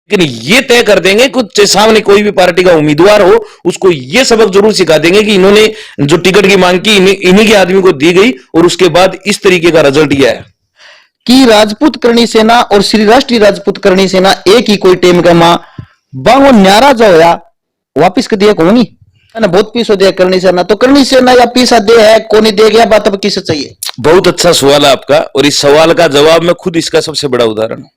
लेकिन ये तय कर देंगे कुछ सामने कोई भी पार्टी का उम्मीदवार हो उसको ये सबक जरूर सिखा देंगे कि इन्होंने जो टिकट की मांग की इन्हीं के आदमी को दी गई और उसके बाद इस तरीके का रिजल्ट ये है कि राजपूत करणी सेना और श्री राष्ट्रीय राजपूत करणी सेना एक ही कोई टेम का मां बांगो न्यारा जो होया वापिस कर दिया कौन ना बहुत पीस हो दिया करणी सेना तो करणी सेना या पीसा दे है कौन दे गया बात अब किसे चाहिए। बहुत अच्छा सवाल है आपका और इस सवाल का जवाब मैं खुद इसका सबसे बड़ा उदाहरण हूं।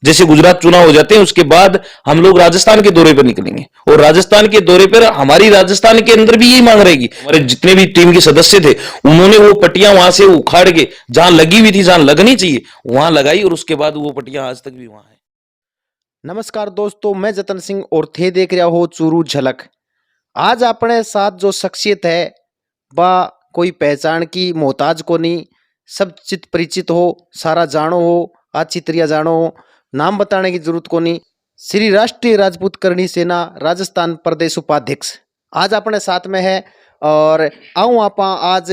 जैसे गुजरात चुनाव हो जाते हैं उसके बाद हम लोग राजस्थान के दौरे पर निकलेंगे और राजस्थान के दौरे पर हमारी राजस्थान के अंदर भी यही मांग रहेगी। हमारे जितने भी टीम के सदस्य थे उन्होंने वो पट्टियां वहां से उखाड़ के जहां लगी हुई थी जहां लगनी चाहिए वहां लगाई और उसके बाद वो पट्टियां आज तक भी वहां है। नमस्कार दोस्तों, मैं जतन सिंह और थे देख रहा हो चूरू झलक। आज अपने साथ जो शख्सियत है वह कोई पहचान की मोहताज को नहीं, सब चित परिचित हो, सारा जानो हो, अच्छी तरह जानो हो, नाम बताने की जरूरत को नहीं। श्री राष्ट्रीय राजपूत करणी सेना राजस्थान प्रदेश उपाध्यक्ष आज अपने साथ में है और आऊँ आप आज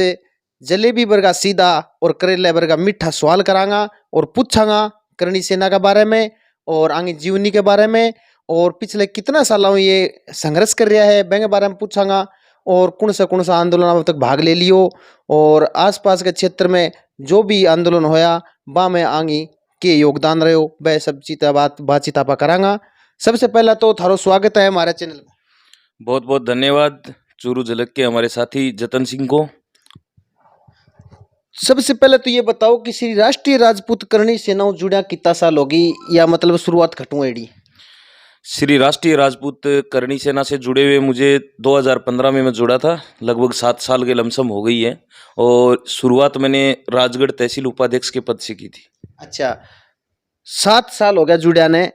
जलेबी वर्गा सीधा और करेला वर्गा मीठा सवाल करांगा और पूछांगा करणी सेना के बारे में और आगे जीवनी के बारे में और पिछले कितना सालों ये संघर्ष कर रहा है बैंक के बारे में पूछांगा और कौन सा आंदोलन अब तक भाग ले लियो और आसपास के क्षेत्र में जो भी आंदोलन होया बा में आगे के योगदान रहो वह सब चीज बातचीत आपा करांगा। सबसे पहला तो थारो स्वागत है हमारे चैनल में। बहुत बहुत धन्यवाद चूरू झलक के हमारे साथी जतन सिंह को। सबसे पहले तो ये बताओ कि श्री राष्ट्रीय राजपूत करणी सेना जुड़ा कितना साल होगी या मतलब शुरुआत खटू एडी। श्री राष्ट्रीय राजपूत करणी सेना से जुड़े हुए मुझे 2015 में मैं जुड़ा था, लगभग 7 साल के लमसम हो गई है और शुरुआत मैंने राजगढ़ तहसील उपाध्यक्ष के पद से की थी। अच्छा, 7 साल हो गया जुड़िया ने।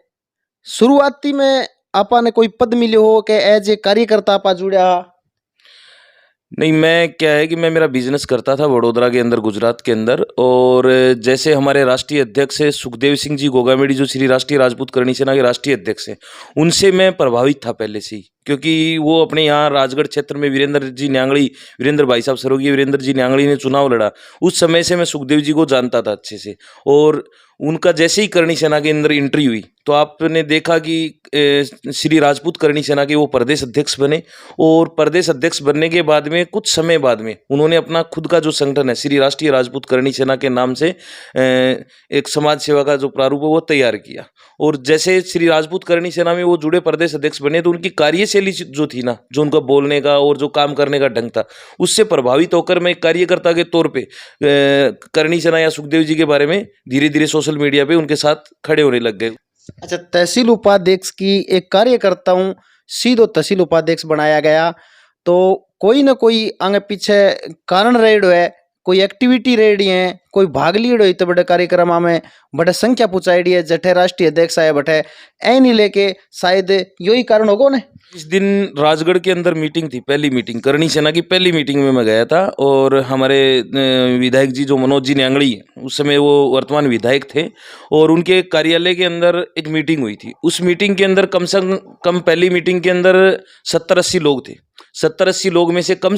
शुरुआती में आपा ने कोई पद मिले हो कि एज ए कार्यकर्ता आपा जुड़ा? नहीं, मैं क्या है कि मैं मेरा बिजनेस करता था वडोदरा के अंदर, गुजरात के अंदर। और जैसे हमारे राष्ट्रीय अध्यक्ष है सुखदेव सिंह जी गोगामेडी, जो श्री राष्ट्रीय राजपूत करणी सेना के राष्ट्रीय अध्यक्ष हैं, उनसे मैं प्रभावित था पहले से ही, क्योंकि वो अपने यहाँ राजगढ़ क्षेत्र में वीरेंद्र भाई साहब स्वर्गीय वीरेंद्र जी न्यांगड़ी ने चुनाव लड़ा। उस समय से मैं सुखदेव जी को जानता था अच्छे से और उनका जैसे ही करणी सेना के अंदर एंट्री हुई तो आपने देखा कि श्री राजपूत करणी सेना के वो प्रदेश अध्यक्ष बने और प्रदेश अध्यक्ष बनने के बाद में कुछ समय बाद में उन्होंने अपना खुद का जो संगठन है श्री राष्ट्रीय राजपूत करणी सेना के नाम से एक समाज सेवा का जो प्रारूप है वो तैयार किया। और जैसे श्री राजपूत करणी सेना में वो जुड़े प्रदेश अध्यक्ष बने तो उनकी कार्यशैली जो थी ना, जो उनका बोलने का और जो काम करने का ढंग था, उससे प्रभावित होकर मैं एक कार्यकर्ता के तौर पे करणी सेना या सुखदेव जी के बारे में धीरे धीरे सोशल मीडिया पे उनके साथ खड़े होने लग गए। अच्छा, तहसील उपाध्यक्ष की एक कार्यकर्ता हूँ सीधो तहसील उपाध्यक्ष बनाया गया तो कोई ना कोई आगे पीछे कारण रहेड़ो है, कोई एक्टिविटी रहेड़ी है, कोई भाग लीड़ो इतने बड़े कार्यक्रम में बड़े संख्या पूछाईडी है, जठे राष्ट्रीय अध्यक्ष आए बटे ऐ नहीं लेके शायद यही कारण होगा ने। इस दिन राजगढ़ के अंदर मीटिंग थी, पहली मीटिंग करणी सेना की पहली मीटिंग में मैं गया था और हमारे विधायक जी जो मनोज जी न्यांगड़ी हैं, उस समय वो वर्तमान विधायक थे और उनके कार्यालय के अंदर एक मीटिंग हुई थी। उस मीटिंग के अंदर कम से कम पहली मीटिंग के अंदर 70-80 लोग थे। 70-80 लोग में से कम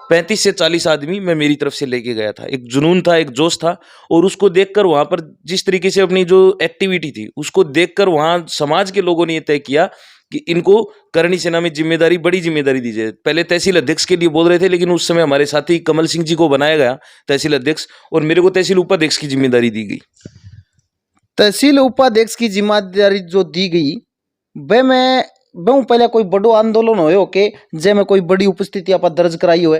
35 से 40 आदमी मैं मेरी तरफ से लेके गया था। एक जुनून था, एक जोश था और उसको देखकर वहाँ पर जिस तरीके से अपनी जो एक्टिविटी थी उसको देखकर वहाँ समाज के लोगों ने ये तय किया कि इनको करणी सेना में जिम्मेदारी, बड़ी जिम्मेदारी दी जाए। पहले तहसील अध्यक्ष के लिए बोल रहे थे लेकिन उस समय हमारे साथी कमल सिंह जी को बनाया गया तहसील अध्यक्ष और मेरे को तहसील उपाध्यक्ष की जिम्मेदारी दी गई। तहसील उपाध्यक्ष की जिम्मेदारी जो दी गई वह मैं बहु पहले कोई बड़ो आंदोलन होयो के जे में कोई बड़ी उपस्थिति आप दर्ज कराई हो?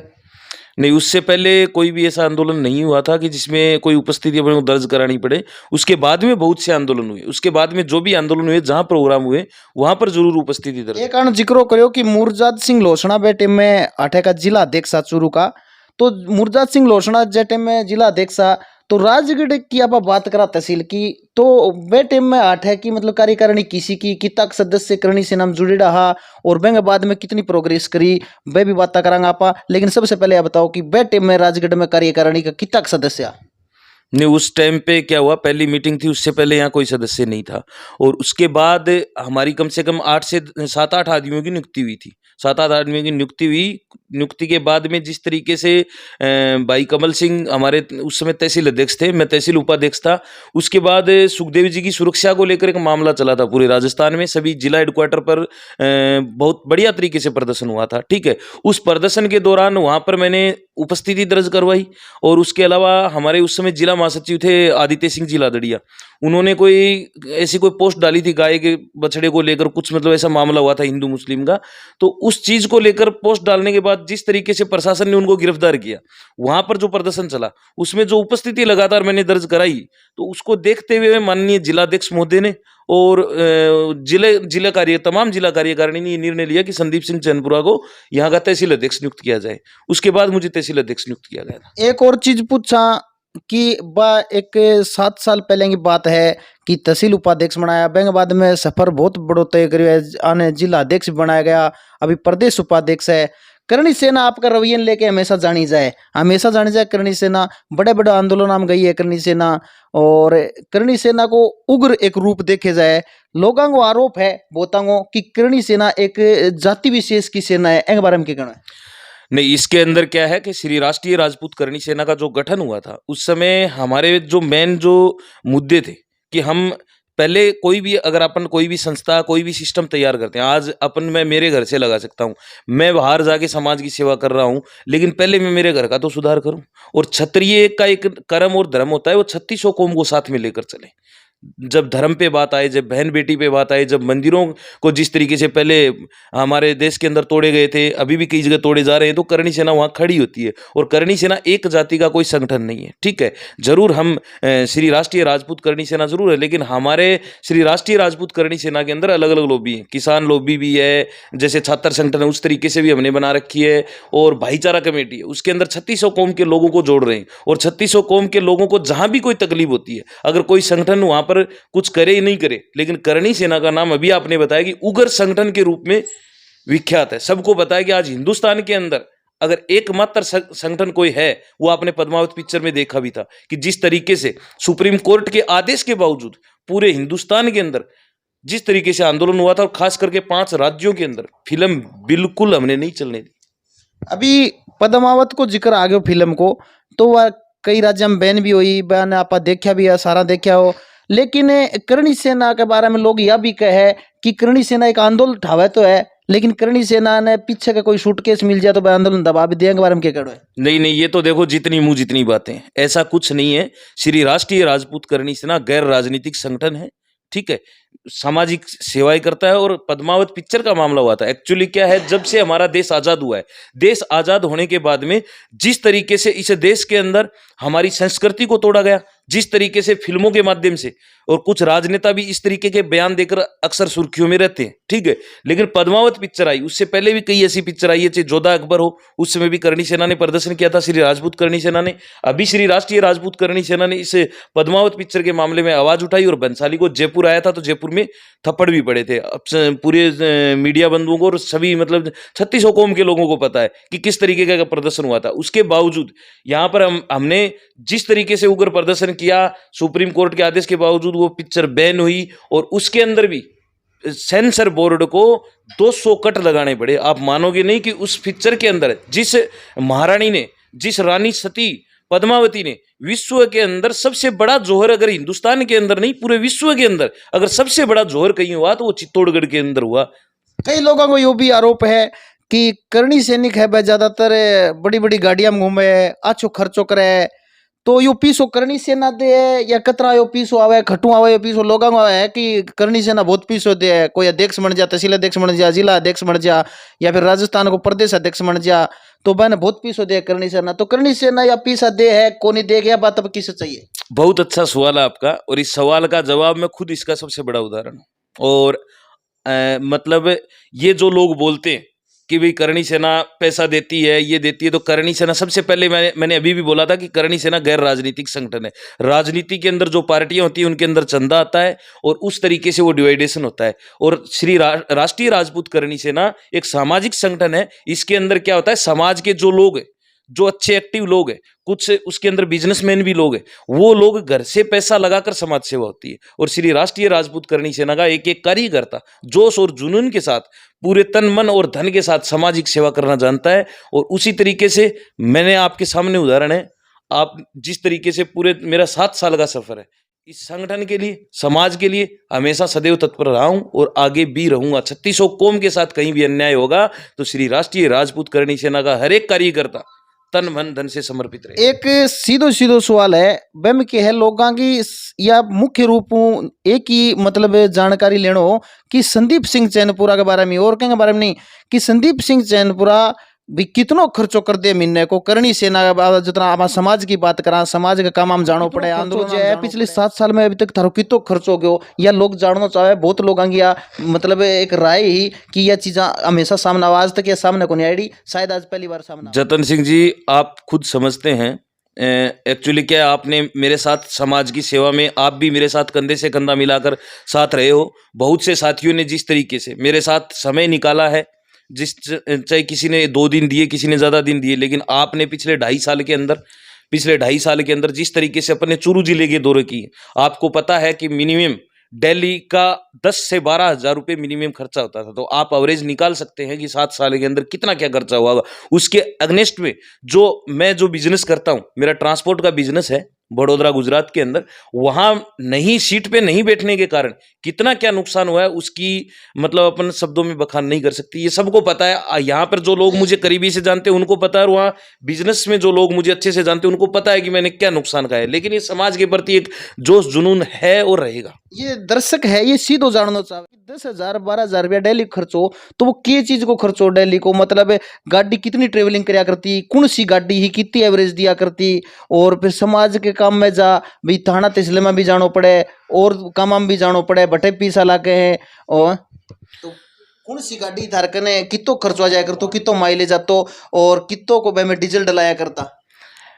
नहीं, उससे पहले कोई भी ऐसा आंदोलन नहीं हुआ था कि जिसमें कोई उपस्थिति अपने को दर्ज करानी पड़े। उसके बाद में बहुत से आंदोलन हुए, उसके बाद में जो भी आंदोलन हुए, जहां प्रोग्राम हुए वहां पर जरूर उपस्थिति दर्ज। एक कारण जिक्र करो कि मुरजाद सिंह लोसना बेटे में आठे का जिला अध्यक्ष चूरू का, तो मुरजाद सिंह लोसना जेटे में जिला अध्यक्ष तो राजगढ़ की आप बात करा तहसील की तो वे टेम में आठ है कि मतलब कार्यकारिणी किसी की कितना सदस्य करणी सेना में जुड़े रहा और बैंक बाद में कितनी प्रोग्रेस करी वे भी बात करांगा आपा। लेकिन सबसे पहले आप बताओ कि वे टेम में राजगढ़ में कार्यकारिणी का कितना सदस्य? नहीं, उस टाइम पे क्या हुआ, पहली मीटिंग थी, उससे पहले यहाँ कोई सदस्य नहीं था और उसके बाद हमारी कम से कम 8 से 7-8 आदमियों की नियुक्ति हुई थी। 7-8 आदमियों की नियुक्ति हुई। नियुक्ति के बाद में जिस तरीके से भाई कमल सिंह हमारे उस समय तहसील अध्यक्ष थे, मैं तहसील उपाध्यक्ष था। उसके बाद सुखदेव जी की सुरक्षा को लेकर एक मामला चला था पूरे राजस्थान में, सभी जिला हेडक्वार्टर पर बहुत बढ़िया तरीके से प्रदर्शन हुआ था, ठीक है। उस प्रदर्शन के दौरान वहाँ पर मैंने उपस्थिति दर्ज करवाई और उसके अलावा हमारे उस समय जिला महासचिव थे आदित्य सिंह जी लादड़िया, उन्होंने कोई ऐसी कोई पोस्ट डाली थी गाय के बछड़े को लेकर, कुछ मतलब ऐसा मामला हुआ था हिंदू मुस्लिम का। तो उस चीज को लेकर पोस्ट डालने के बाद जिस तरीके से प्रशासन ने उनको गिरफ्तार किया, वहां पर जो प्रदर्शन चला उसमें जो उपस्थिति लगातार मैंने दर्ज कराई, तो उसको देखते हुए माननीय जिलाध्यक्ष महोदय ने और तमाम जिला कार्यकारिणी ने ये निर्णय लिया कि संदीप सिंह चैनपुरा को यहाँ का तहसील अध्यक्ष नियुक्त किया जाए। उसके बाद मुझे तहसील अध्यक्ष नियुक्त किया गया था। एक और चीज पूछा कि एक 7 साल पहले की बात है कि तहसील उपाध्यक्ष बनाया, बैंक बाद में सफर बहुत बड़ो तय करियो, आने जिला अध्यक्ष बनाया गया, अभी प्रदेश उपाध्यक्ष है। करणी सेना आपका रवैया लेके हमेशा जानी जाए करणी सेना बड़े बड़े आंदोलन में गई है करणी सेना, और करणी सेना को उग्र एक रूप देखे जाए। लोगों को आरोप है बहुतांगो कि करणी सेना एक जाति विशेष की सेना है, एक बारे में क्या कहना है? नहीं, इसके अंदर क्या है कि श्री राष्ट्रीय राजपूत करणी सेना का जो गठन हुआ था, उस समय हमारे जो मेन जो मुद्दे थे कि हम पहले कोई भी अगर अपन कोई भी संस्था कोई भी सिस्टम तैयार करते हैं, आज अपन मैं मेरे घर से लगा सकता हूँ, मैं बाहर जाके समाज की सेवा कर रहा हूँ, लेकिन पहले मैं मेरे घर का तो सुधार करूँ। और क्षत्रिय का एक कर्म और धर्म होता है, वो 3600 कौम को साथ में लेकर चले। जब धर्म पे बात आए, जब बहन बेटी पे बात आए, जब मंदिरों को जिस तरीके से पहले हमारे देश के अंदर तोड़े गए थे, अभी भी कई जगह तोड़े जा रहे हैं, तो करणी सेना वहाँ खड़ी होती है। और करणी सेना एक जाति का कोई संगठन नहीं है, ठीक है। जरूर हम श्री राष्ट्रीय राजपूत करणी सेना जरूर है, लेकिन हमारे श्री राष्ट्रीय राजपूत करणी सेना के अंदर अलग अलग लॉबी है, किसान लॉबी भी है, जैसे छात्र संगठन है उस तरीके से भी हमने बना रखी है, और भाईचारा कमेटी है, उसके अंदर 3600 कौम के लोगों को जोड़ रहे हैं। और 3600 कौम के लोगों को जहां भी कोई तकलीफ होती है, अगर कोई संगठन वहां पर कुछ करे ही नहीं करे, लेकिन करणी सेना का नाम अभी आपने बताया कि उग्र संगठन के रूप में विख्यात है। सबको बताया कि आज हिंदुस्तान के अंदर अगर एकमात्र संगठन कोई है, वो आपने पद्मावत पिक्चर में देखा भी था कि जिस तरीके से सुप्रीम कोर्ट के आदेश के बावजूद पूरे हिंदुस्तान के अंदर जिस तरीके से आंदोलन हुआ था, और खास करके 5 राज्यों के अंदर फिल्म बिल्कुल हमने नहीं चलने दी। अभी पद्मावत को जिक्र आ गया फिल्म को, तो वह कई राज्य में बैन भी हुई, बैन आप देखा भी है, सारा देखा हो। लेकिन करणी सेना के बारे में लोग यह भी कहे कि करणी सेना एक आंदोलन उठावे तो है, लेकिन करणी सेना ने पीछे का कोई सूटकेस मिल जाए तो वह आंदोलन दबा भी देंगे, बारे में क्या कहो? नहीं नहीं, ये तो देखो जितनी मुंह जितनी बातें, ऐसा कुछ नहीं है। श्री राष्ट्रीय राजपूत करणी सेना गैर राजनीतिक संगठन है, ठीक है, सामाजिक सेवाएं करता है। और पद्मावत पिक्चर का मामला हुआ था, एक्चुअली क्या है, जब से हमारा देश आजाद हुआ है, देश आजाद होने के बाद में जिस तरीके से इस देश के अंदर हमारी संस्कृति को तोड़ा गया, जिस तरीके से फिल्मों के माध्यम से, और कुछ राजनेता भी इस तरीके के बयान देकर अक्सर सुर्खियों में रहते हैं, ठीक है। लेकिन पद्मावत पिक्चर आई, उससे पहले भी कई ऐसी पिक्चर आई है, चाहे जोधा अकबर हो, उस समय भी करणी सेना ने प्रदर्शन किया था, श्री राजपूत करणी सेना ने। अभी श्री राष्ट्रीय राजपूत करणी सेना ने इस पद्मावत पिक्चर के मामले में आवाज उठाई, और बंसाली को जयपुर आया था तो जयपुर में थप्पड़ भी पड़े थे। अब पूरे मीडिया बंधुओं को और सभी मतलब 3600 कौम के लोगों को पता है कि किस तरीके का प्रदर्शन हुआ था। उसके बावजूद यहाँ पर हमने जिस तरीके से उग्र प्रदर्शन किया, सुप्रीम कोर्ट के आदेश के बावजूद वो पिक्चर बैन हुई, और उसके अंदर भी सेंसर बोर्ड को 200 कट लगाने पड़े। आप मानोगे नहीं कि उस पिक्चर के अंदर जिस महारानी ने, जिस रानी सती पद्मावती ने विश्व के अंदर सबसे बड़ा जोहर, अगर हिंदुस्तान के अंदर नहीं पूरे विश्व के अंदर अगर सबसे बड़ा जोहर कहीं हुआ तो वो चित्तौड़गढ़ के अंदर हुआ। कई लोगों को यो भी आरोप है कि करणी सैनिक है वह ज्यादातर बड़ी बड़ी गाड़ियां में घूमे, अच्छो खर्चो करे, तो यो पीसो करणी सेना दे है या कतरा यो पीसो आवे, खटू आवे यो पीसो? लोगों को है कि करणी सेना बहुत पीसो दे है, कोई अध्यक्ष बन जा, तहसील अध्यक्ष बन जा, जिला अध्यक्ष बन जा, या फिर राजस्थान को प्रदेश अध्यक्ष बन जा, तो बहन बहुत पीसो दे करणी सेना। तो करणी सेना या पीसा दे है कोनी दे गया, बात अब किसे चाहिए? बहुत अच्छा सवाल है आपका, और इस सवाल का जवाब मैं खुद इसका सबसे बड़ा उदाहरण हूं। और मतलब ये जो लोग बोलते हैं कि भाई करणी सेना पैसा देती है, ये देती है, तो करणी सेना सबसे पहले मैंने अभी भी बोला था कि करणी सेना गैर राजनीतिक संगठन है। राजनीति के अंदर जो पार्टियां होती हैं उनके अंदर चंदा आता है, और उस तरीके से वो डिवाइडेशन होता है। और श्री राष्ट्रीय राजपूत करणी सेना एक सामाजिक संगठन है। इसके अंदर क्या होता है, समाज के जो लोग हैं, जो अच्छे एक्टिव लोग हैं, कुछ उसके अंदर बिजनेसमैन भी लोग हैं, वो लोग घर से पैसा लगाकर समाज सेवा होती है। और श्री राष्ट्रीय राजपूत करणी सेना का एक एक कार्यकर्ता जोश और जुनून के साथ पूरे तन मन और धन के साथ सामाजिक सेवा करना जानता है। और उसी तरीके से मैंने आपके सामने उदाहरण है, आप जिस तरीके से पूरे मेरा 7 साल का सफर है, इस संगठन के लिए, समाज के लिए हमेशा सदैव तत्पर रहा हूं और आगे भी रहूंगा। 3600 कौम के साथ कहीं भी अन्याय होगा तो श्री राष्ट्रीय राजपूत करणी सेना का हर एक कार्यकर्ता तन मन धन से समर्पित रहे। एक सीधो सीधो सवाल है बम के है लोगों की या मुख्य रूप एक ही मतलब जानकारी लेना हो कि संदीप सिंह चैनपुरा के बारे में और के बारे में नहीं कि संदीप सिंह चैनपुरा भी कितनो खर्चो कर दे महीने को करणी सेना जितना हम समाज की बात करा, समाज का काम हम जानो पड़े आंदोलन है पिछले 7 साल में अभी तक थारो कितो खर्चो गयो या लोग जानना चाहे बहुत लोग आंगिया मतलब एक राय ही कि यह चीजा हमेशा सामने आज तक या सामने को नहीं आई, शायद आज पहली बार सामने। जतन सिंह जी, आप खुद समझते हैं एक्चुअली क्या आपने मेरे साथ समाज की सेवा में आप भी मेरे साथ कंधे से कंधा मिलाकर साथ रहे हो। बहुत से साथियों ने जिस तरीके से मेरे साथ समय निकाला है, चाहे किसी ने 2 दिन दिए, किसी ने ज़्यादा दिन दिए, लेकिन आपने पिछले 2.5 साल के अंदर जिस तरीके से अपने चूरू जिले के दौरे किए, आपको पता है कि मिनिमम दिल्ली का 10 से 12 हज़ार रुपये मिनिमम खर्चा होता था। तो आप एवरेज निकाल सकते हैं कि 7 साल के अंदर कितना क्या खर्चा हुआ होगा। उसके अगेंस्ट में मैं जो बिजनेस करता हूँ, मेरा ट्रांसपोर्ट का बिजनेस है बड़ौदा गुजरात के अंदर, वहां नहीं सीट पे नहीं बैठने के कारण कितना क्या नुकसान हुआ है उसकी मतलब अपन शब्दों में बखान नहीं कर सकती। ये सबको पता है, यहाँ पर जो लोग मुझे करीबी से जानते हैं उनको पता है, और वहाँ बिजनेस में जो लोग मुझे अच्छे से जानते हैं उनको पता है कि मैंने क्या नुकसान खाया। लेकिन ये समाज के प्रति एक जोश जुनून है और रहेगा। ये दर्शक है ये सीधो जानना चाहे 10,000 12,000 रुपया डेली खर्चो तो वो के चीज को खर्चो डेली को मतलब गाड़ी कितनी ट्रेवलिंग कराया करती, कौन सी गाड़ी ही कितनी एवरेज दिया करती, और फिर समाज के काम में जा भी थाना तहसील में भी जानो पड़े और काम में भी जानो पड़े, बटे पीसा लाके हैं और तो कौन सी गाड़ी धारक ने कितो खर्चवा जाया करतो, कितो माइलेज आतो और कितो को में डीजल डलाया करता।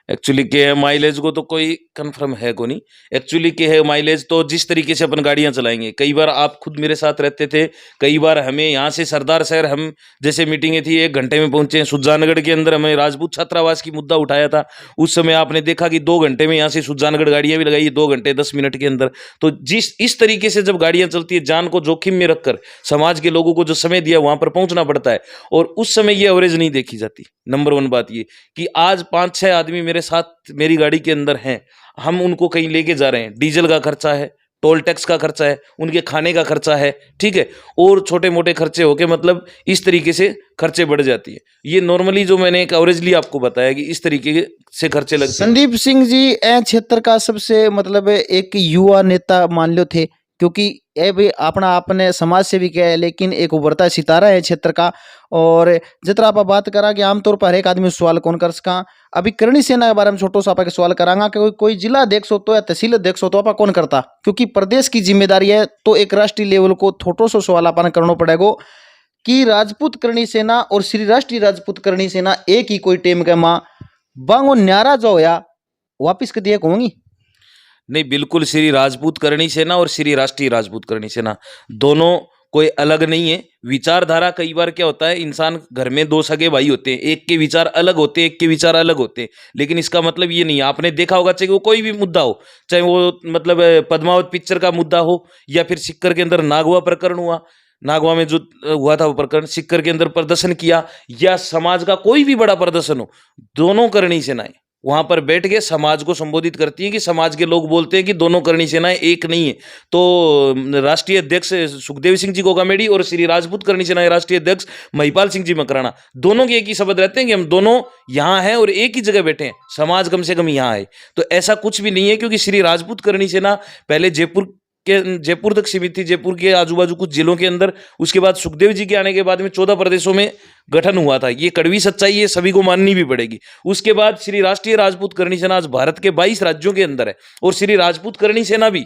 एक्चुअली क्या है, माइलेज को तो कोई कंफर्म है को नहीं। एक्चुअली क्या है, माइलेज तो जिस तरीके से अपन गाड़ियां चलाएंगे, कई बार आप खुद मेरे साथ रहते थे, कई बार हमें यहाँ से सरदार शहर हम जैसे मीटिंगें थी 1 घंटे में पहुंचे। सुजानगढ़ के अंदर हमें राजपूत छात्रावास की मुद्दा उठाया था, उस समय आपने देखा कि 2 घंटे में यहाँ से सुजानगढ़ गाड़ियां भी लगाई, 2 घंटे 10 मिनट के अंदर। तो इस तरीके से जब गाड़ियां चलती है, जान को जोखिम में रखकर समाज के लोगों को जो समय दिया वहां पर पहुंचना पड़ता है, और उस समय ये एवरेज नहीं देखी जाती। नंबर 1 बात ये कि आज 5-6 आदमी मेरे साथ मेरी गाड़ी के अंदर हैं, हम उनको कहीं लेके जा रहे हैं, डीजल का खर्चा है, टोल टैक्स का खर्चा है, उनके खाने का खर्चा है, ठीक है, और छोटे मोटे खर्चे होके मतलब इस तरीके से खर्चे बढ़ जाती है। ये नॉर्मली जो मैंने एक एवरेजली आपको बताया कि इस तरीके से खर्चे लगते हैं। संदीप सिंह जी ए क्षेत्र का सबसे मतलब एक युवा नेता मान लो थे, क्योंकि ये भी अपना आपने समाज से भी किया है लेकिन एक उभरता सितारा है क्षेत्र का। और जितना आप बात करा कि आमतौर पर हर एक आदमी सवाल कौन कर सका, अभी करणी सेना के बारे में छोटो सा सवाल करांगा कि कोई जिला अध्यक्ष हो तो या तहसील अध्यक्ष हो तो आप कौन करता, क्योंकि प्रदेश की जिम्मेदारी है तो एक राष्ट्रीय लेवल को छोटो सो सवाल अपन करना पड़ेगा कि राजपूत करणी सेना और श्री राष्ट्रीय राजपूत करणी सेना एक ही कोई टीम के माँ बांगो न्यारा जो होया वापिस कर दिया कहूंगी। नहीं, बिल्कुल श्री राजपूत करणी सेना और श्री राष्ट्रीय राजपूत करणी सेना दोनों कोई अलग नहीं है। विचारधारा कई बार क्या होता है, इंसान घर में 2 सगे भाई होते हैं, एक के विचार अलग होते हैं, एक के विचार अलग होते हैं, लेकिन इसका मतलब ये नहीं है। आपने देखा होगा, चाहे वो कोई भी मुद्दा हो, चाहे वो मतलब पद्मावत पिक्चर का मुद्दा हो या फिर सिक्कर के अंदर नागवा प्रकरण हुआ, नागवा में जो हुआ था वो प्रकरण, सिक्कर के अंदर प्रदर्शन किया, या समाज का कोई भी बड़ा प्रदर्शन हो, दोनों करणी सेनाएं वहां पर बैठ के समाज को संबोधित करती हैं कि समाज के लोग बोलते हैं कि दोनों करणी सेनाएं एक नहीं है। तो राष्ट्रीय अध्यक्ष सुखदेव सिंह जी गोगामेडी और श्री राजपूत करणी सेना के राष्ट्रीय अध्यक्ष महिपाल सिंह जी मकराना दोनों के एक ही शब्द रहते हैं कि हम दोनों यहाँ हैं और एक ही जगह बैठे हैं, समाज कम से कम यहाँ है। तो ऐसा कुछ भी नहीं है, क्योंकि श्री राजपूत करणी सेना पहले जयपुर तक सीमित थी, जयपुर के आजू बाजू कुछ जिलों के अंदर। उसके बाद सुखदेव जी के आने के बाद में 14 प्रदेशों में गठन हुआ था। ये कड़वी सच्चाई है, सभी को माननी भी पड़ेगी। उसके बाद श्री राष्ट्रीय राजपूत करणी सेना आज भारत के 22 राज्यों के अंदर है, और श्री राजपूत करणी सेना भी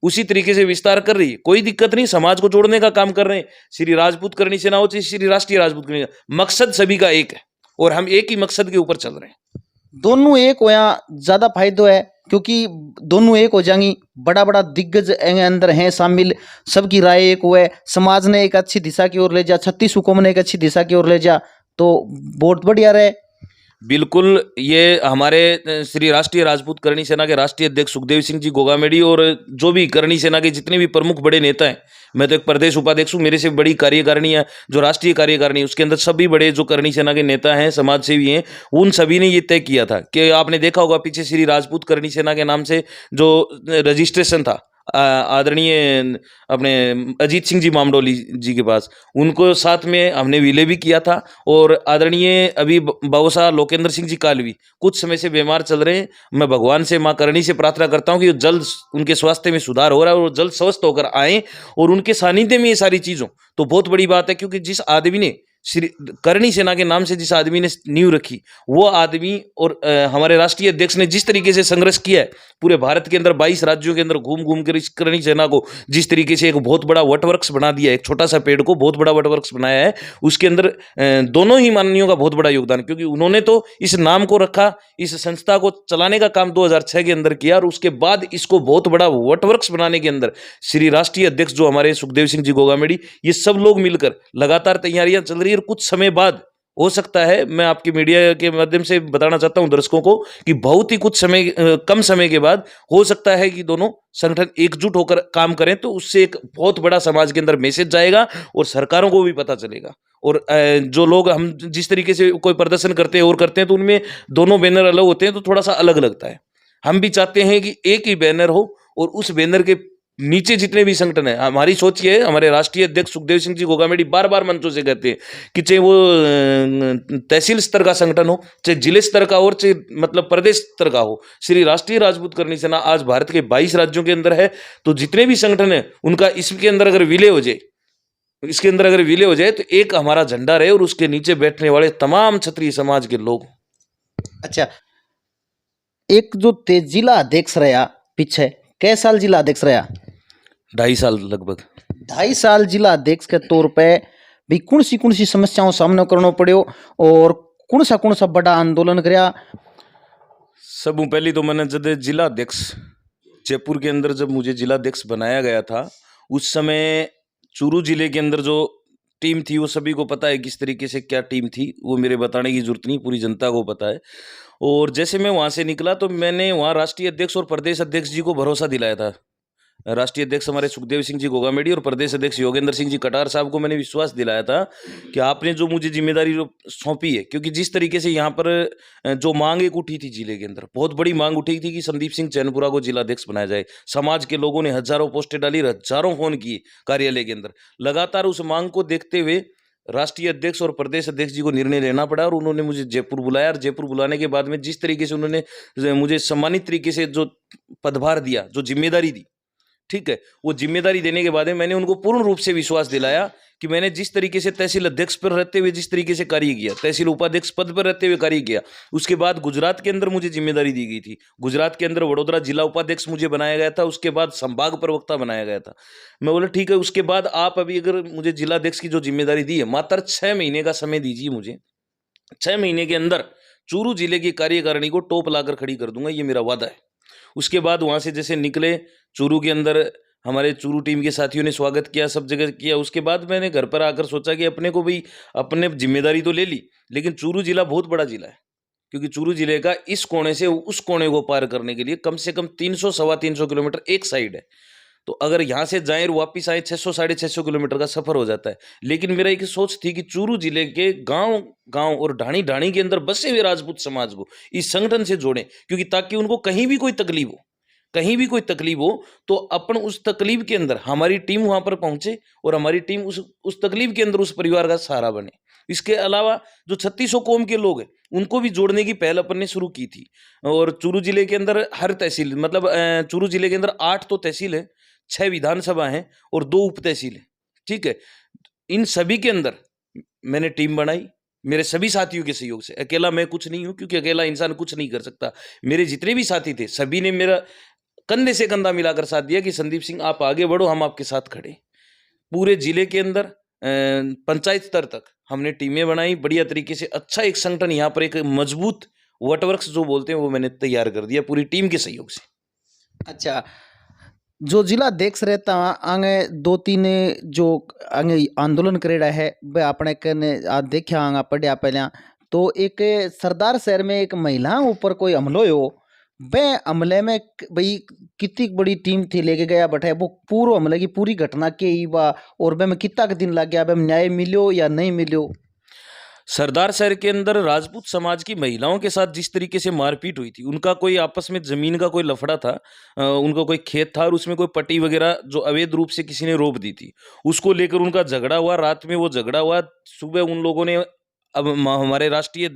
उसी तरीके से विस्तार कर रही है। कोई दिक्कत नहीं, समाज को जोड़ने का काम कर रहे हैं। श्री राजपूत करणी सेना हो चाहे श्री राष्ट्रीय राजपूत करणी सेना, मकसद सभी का एक है और हम एक ही मकसद के ऊपर चल रहे हैं। दोनों एक हो यहाँ ज्यादा फायदा है, क्योंकि दोनों एक हो जाएंगी, बड़ा बड़ा दिग्गज अंदर हैं शामिल, सबकी राय एक हुए, समाज ने एक अच्छी दिशा की ओर ले जा, 36 हुकुम ने एक अच्छी दिशा की ओर ले जा, तो बहुत बढ़िया रहे। बिल्कुल, ये हमारे श्री राष्ट्रीय राजपूत करणी सेना के राष्ट्रीय अध्यक्ष सुखदेव सिंह जी गोगामेडी और जो भी करणी सेना के जितने भी प्रमुख बड़े नेता हैं, मैं तो एक प्रदेश उपाध्यक्ष हूँ, मेरे से बड़ी कार्यकारिणी है, जो राष्ट्रीय कार्यकारिणी उसके अंदर सभी बड़े जो करणी सेना के नेता हैं, समाजसेवी हैं, उन सभी ने ये तय किया था कि आपने देखा होगा पीछे श्री राजपूत करणी सेना के नाम से जो रजिस्ट्रेशन था आदरणीय अपने अजीत सिंह जी मामडोली जी के पास, उनको साथ में हमने विलय भी किया था। और आदरणीय अभी बाबूसाह लोकेंद्र सिंह जी कालवी कुछ समय से बीमार चल रहे हैं। मैं भगवान से माँ करणी से प्रार्थना करता हूँ कि जल्द उनके स्वास्थ्य में सुधार हो रहा है और जल्द स्वस्थ होकर आए और उनके सानिध्य में ये सारी चीज़ हो तो बहुत बड़ी बात है, क्योंकि जिस आदमी ने श्री करणी सेना के नाम से जिस आदमी ने नींव रखी, वो आदमी और हमारे राष्ट्रीय अध्यक्ष ने जिस तरीके से संघर्ष किया है पूरे भारत के अंदर 22 राज्यों के अंदर घूम घूम कर इस करणी सेना को जिस तरीके से एक बहुत बड़ा वटवृक्ष बना दिया है, एक छोटा सा पेड़ को बहुत बड़ा वटवृक्ष बनाया है, उसके अंदर दोनों ही माननीयों का बहुत बड़ा योगदान, क्योंकि उन्होंने तो इस नाम को रखा, इस संस्था को चलाने का काम 2006 के अंदर किया और उसके बाद इसको बहुत बड़ा वटवृक्ष बनाने के अंदर श्री राष्ट्रीय अध्यक्ष जो हमारे सुखदेव सिंह जी गोगामेडी, ये सब लोग मिलकर लगातार तैयारियां चल रही है। और कुछ समय बाद हो सकता है, मैं आपकी मीडिया के माध्यम से बताना चाहता हूं दर्शकों को कि बहुत ही कुछ समय कम समय के बाद हो सकता है कि दोनों संगठन एकजुट होकर काम करें, तो उससे एक बहुत बड़ा समाज के अंदर मैसेज जाएगा और सरकारों को भी पता चलेगा। और जो लोग हम जिस तरीके से कोई प्रदर्शन करते हैं और करते हैं तो उनमें दोनों बैनर अलग होते हैं तो थोड़ा सा अलग लगता है। हम भी चाहते हैं कि एक ही बैनर हो और उस बैनर के नीचे जितने भी संगठन है, हमारी सोच ये है, हमारे राष्ट्रीय अध्यक्ष सुखदेव सिंह जी गोगामेडी बार बार मंचों से कहते हैं कि चाहे वो तहसील स्तर का संगठन हो, चाहे जिले स्तर का और चाहे मतलब प्रदेश स्तर का हो, श्री राष्ट्रीय राजपूत करणी सेना आज भारत के 22 राज्यों के अंदर है। तो जितने भी संगठन है उनका इसके अंदर अगर विलय हो जाए, इसके अंदर अगर विलय हो जाए तो एक हमारा झंडा रहे और उसके नीचे बैठने वाले तमाम क्षत्रिय समाज के लोग। अच्छा, एक जो ते जिला अध्यक्ष रहा पीछे कै साल जिला अध्यक्ष रहा? 2.5 साल लगभग। 2.5 साल जिला अध्यक्ष के तौर पे भी कौन सी समस्याओं सामना करना पड़ो और कौन सा बड़ा आंदोलन कराया? सब पहली तो मैंने जब जिला अध्यक्ष जयपुर के अंदर जब मुझे जिला अध्यक्ष बनाया गया था, उस समय चूरू जिले के अंदर जो टीम थी वो सभी को पता है किस तरीके से क्या टीम थी, वो मेरे बताने की जरूरत नहीं, पूरी जनता को पता है। और जैसे मैं वहाँ से निकला तो मैंने वहाँ राष्ट्रीय अध्यक्ष और प्रदेश अध्यक्ष जी को भरोसा दिलाया था। राष्ट्रीय अध्यक्ष हमारे सुखदेव सिंह जी गोगामेडी और प्रदेश अध्यक्ष योगेंद्र सिंह जी कटार साहब को मैंने विश्वास दिलाया था कि आपने जो मुझे जिम्मेदारी सौंपी है, क्योंकि जिस तरीके से यहाँ पर जो मांग एक उठी थी जिले के अंदर, बहुत बड़ी मांग उठी थी कि संदीप सिंह चैनपुरा को जिला अध्यक्ष बनाया जाए। समाज के लोगों ने हजारों पोस्टें डाली, हजारों फोन किए कार्यालय के अंदर। लगातार उस मांग को देखते हुए राष्ट्रीय अध्यक्ष और प्रदेश अध्यक्ष जी को निर्णय लेना पड़ा और उन्होंने मुझे जयपुर बुलाया। और जयपुर बुलाने के बाद में जिस तरीके से उन्होंने मुझे सम्मानित तरीके से जो पदभार दिया, जो जिम्मेदारी दी, ठीक है, वो जिम्मेदारी देने के बाद में मैंने उनको पूर्ण रूप से विश्वास दिलाया कि मैंने जिस तरीके से तहसील अध्यक्ष पर रहते हुए जिस तरीके से कार्य किया, तहसील उपाध्यक्ष पद पर रहते हुए कार्य किया, उसके बाद गुजरात के अंदर मुझे जिम्मेदारी दी गई थी। गुजरात के अंदर वडोदरा जिला उपाध्यक्ष मुझे बनाया गया था, उसके बाद संभाग प्रवक्ता बनाया गया था। मैं बोला ठीक है, उसके बाद आप अभी अगर मुझे जिला अध्यक्ष की जो जिम्मेदारी दी है, मात्र 6 महीने का समय दीजिए मुझे। 6 महीने के अंदर चूरू जिले की कार्यकारिणी को टॉप लाकर खड़ी कर दूंगा, ये मेरा वादा है। उसके बाद वहाँ से जैसे निकले, चूरू के अंदर हमारे चूरू टीम के साथियों ने स्वागत किया, सब जगह किया। उसके बाद मैंने घर पर आकर सोचा कि अपने को भी अपने जिम्मेदारी तो ले ली, लेकिन चूरू जिला बहुत बड़ा जिला है, क्योंकि चूरू जिले का इस कोने से उस कोने को पार करने के लिए कम से कम 300 सवा 300 किलोमीटर एक साइड है। तो अगर यहाँ से जाएं और वापिस आए 600 साढ़े 600 किलोमीटर का सफर हो जाता है। लेकिन मेरा एक सोच थी कि चूरू जिले के गांव गांव और ढाणी ढाणी के अंदर बसे हुए राजपूत समाज को इस संगठन से जोड़ें, क्योंकि ताकि उनको कहीं भी कोई तकलीफ हो, कहीं भी कोई तकलीफ हो तो अपन उस तकलीफ के अंदर हमारी टीम वहां पर पहुंचे और हमारी टीम उस तकलीफ के अंदर उस परिवार का सहारा बने। इसके अलावा जो 3600 कौम के लोग हैं उनको भी जोड़ने की पहल अपन ने शुरू की थी। और चूरू जिले के अंदर हर तहसील मतलब चूरू जिले के अंदर 8 तो तहसील है, 6 विधानसभा हैं और 2 उप तहसील है, ठीक है। इन सभी के अंदर मैंने टीम बनाई मेरे सभी साथियों के सहयोग से। अकेला मैं कुछ नहीं हूं, क्योंकि अकेला इंसान कुछ नहीं कर सकता। मेरे जितने भी साथी थे सभी ने मेरा कंधे से कंधा मिलाकर साथ दिया कि संदीप सिंह आप आगे बढ़ो, हम आपके साथ खड़े। पूरे जिले के अंदर पंचायत स्तर तक हमने टीमें बनाई बढ़िया तरीके से। अच्छा एक संगठन यहाँ पर एक मजबूत वटवृक्ष जो बोलते हैं वो मैंने तैयार कर दिया पूरी टीम के सहयोग से। अच्छा, जो जिला अध्यक्ष रहता आगे 2-3 जो आगे आंदोलन करेड़ा है वह अपने कने आ देखा आगा पढ़िया पहला तो एक सरदार शहर में एक महिला ऊपर कोई हमलो हो, वह हमले में भाई कितनी बड़ी टीम थी लेके गया बैठे, वो पूरा हमले की पूरी घटना के ही बा, और वह में कितना का दिन लग गया, वह न्याय मिलो या नहीं मिलो। सरदार शहर के अंदर राजपूत समाज की महिलाओं के साथ जिस तरीके से मारपीट हुई थी, उनका कोई आपस में जमीन का कोई लफड़ा था, उनका कोई खेत था और उसमें कोई पट्टी वगैरह जो अवैध रूप से किसी ने रोप दी थी, उसको लेकर उनका झगड़ा हुआ। रात में वो झगड़ा हुआ, सुबह उन लोगों ने अब हमारे राष्ट्रीय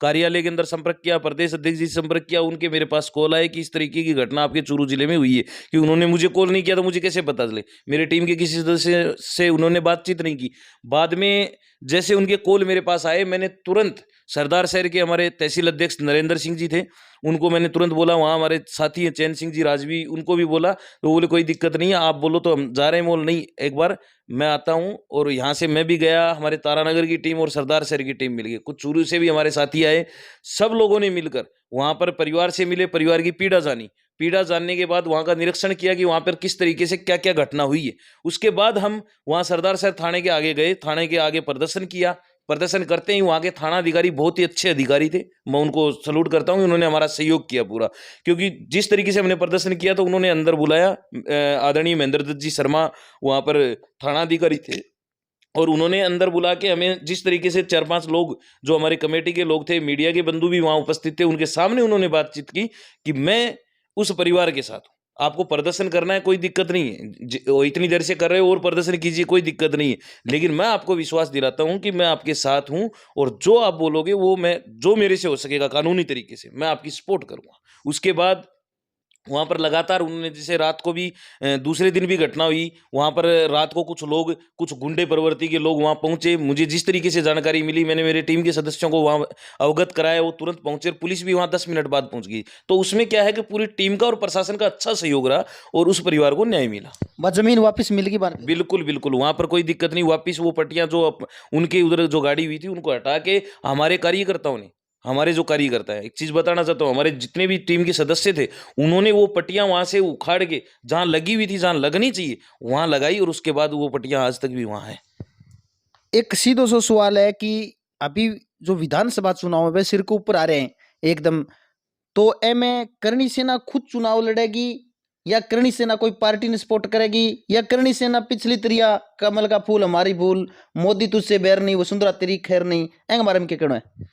कार्यालय के अंदर संपर्क किया, प्रदेश अध्यक्ष जी से संपर्क किया, उनके मेरे पास कॉल आए कि इस तरीके की घटना आपके चूरू जिले में हुई है। कि उन्होंने मुझे कॉल नहीं किया तो मुझे कैसे पता चले, मेरे टीम के किसी सदस्य से उन्होंने बातचीत नहीं की। बाद में जैसे उनके कॉल मेरे पास आए, मैंने तुरंत सरदार शहर के हमारे तहसील अध्यक्ष नरेंद्र सिंह जी थे, उनको मैंने तुरंत बोला, वहाँ हमारे साथी हैं चैन सिंह जी राजवी, उनको भी बोला, तो बोले कोई दिक्कत नहीं है, आप बोलो तो हम जा रहे हैं। बोल नहीं, एक बार मैं आता हूँ। और यहाँ से मैं भी गया, हमारे तारानगर की टीम और सरदार शहर की टीम मिल गई, कुछ चूरू से भी हमारे साथी आए, सब लोगों ने मिलकर वहाँ पर परिवार से मिले, परिवार की पीड़ा जानी। पीड़ा जानने के बाद वहाँ का निरीक्षण किया कि वहाँ पर किस तरीके से क्या क्या घटना हुई है। उसके बाद हम वहाँ सरदार शहर थाने के आगे गए, थाने के आगे प्रदर्शन किया। प्रदर्शन करते ही वहाँ के थाना अधिकारी बहुत ही अच्छे अधिकारी थे, मैं उनको सलूट करता हूँ, उन्होंने हमारा सहयोग किया पूरा। क्योंकि जिस तरीके से हमने प्रदर्शन किया तो उन्होंने अंदर बुलाया, आदरणीय महेंद्र दत्त जी शर्मा वहाँ पर थाना अधिकारी थे, और उन्होंने अंदर बुला के हमें जिस तरीके से 4-5 लोग जो हमारे कमेटी के लोग थे, मीडिया के बंधु भी वहाँ उपस्थित थे, उनके सामने उन्होंने बातचीत की कि मैं उस परिवार के साथ हूँ, आपको प्रदर्शन करना है कोई दिक्कत नहीं है, वो इतनी देर से कर रहे हो और प्रदर्शन कीजिए, कोई दिक्कत नहीं है, लेकिन मैं आपको विश्वास दिलाता हूँ कि मैं आपके साथ हूँ, और जो आप बोलोगे वो मैं, जो मेरे से हो सकेगा कानूनी तरीके से मैं आपकी सपोर्ट करूँगा। उसके बाद वहाँ पर लगातार उन्होंने, जैसे रात को भी दूसरे दिन भी घटना हुई, वहाँ पर रात को कुछ लोग, कुछ गुंडे प्रवृत्ति के लोग वहाँ पहुँचे। मुझे जिस तरीके से जानकारी मिली, मैंने मेरे टीम के सदस्यों को वहाँ अवगत कराया, वो तुरंत पहुँचे, पुलिस भी वहाँ 10 मिनट बाद पहुँच गई। तो उसमें क्या है कि पूरी टीम का और प्रशासन का अच्छा सहयोग रहा और उस परिवार को न्याय मिला। बस जमीन वापस मिल गई बार। बिल्कुल बिल्कुल, वहाँ पर कोई दिक्कत नहीं। वापिस वो पट्टियाँ जो उनके उधर जो गाड़ी हुई थी उनको हटा के हमारे कार्यकर्ताओं ने, हमारे जो कार्यकर्ता है, एक चीज बताना चाहता हूँ, हमारे जितने भी टीम के सदस्य थे, उन्होंने वो पट्टियां वहां से उखाड़ के जहां लगी हुई थी, जहां लगनी चाहिए वहां लगाई, और उसके बाद वो पट्टियां आज तक भी वहां है। एक सीधो सो सवाल है कि अभी जो विधानसभा चुनाव है वह सिर के ऊपर आ रहे हैं एकदम, तो ए में करणी सेना खुद चुनाव लड़ेगी या करणी सेना कोई पार्टी ने सपोर्ट करेगी, या करणी सेना पिछली तरिया कमल का फूल हमारी भूल, मोदी तुझसे बैर नहीं वसुंधरा तेरी खैर नहीं, एंग बारे में क्या कहना है?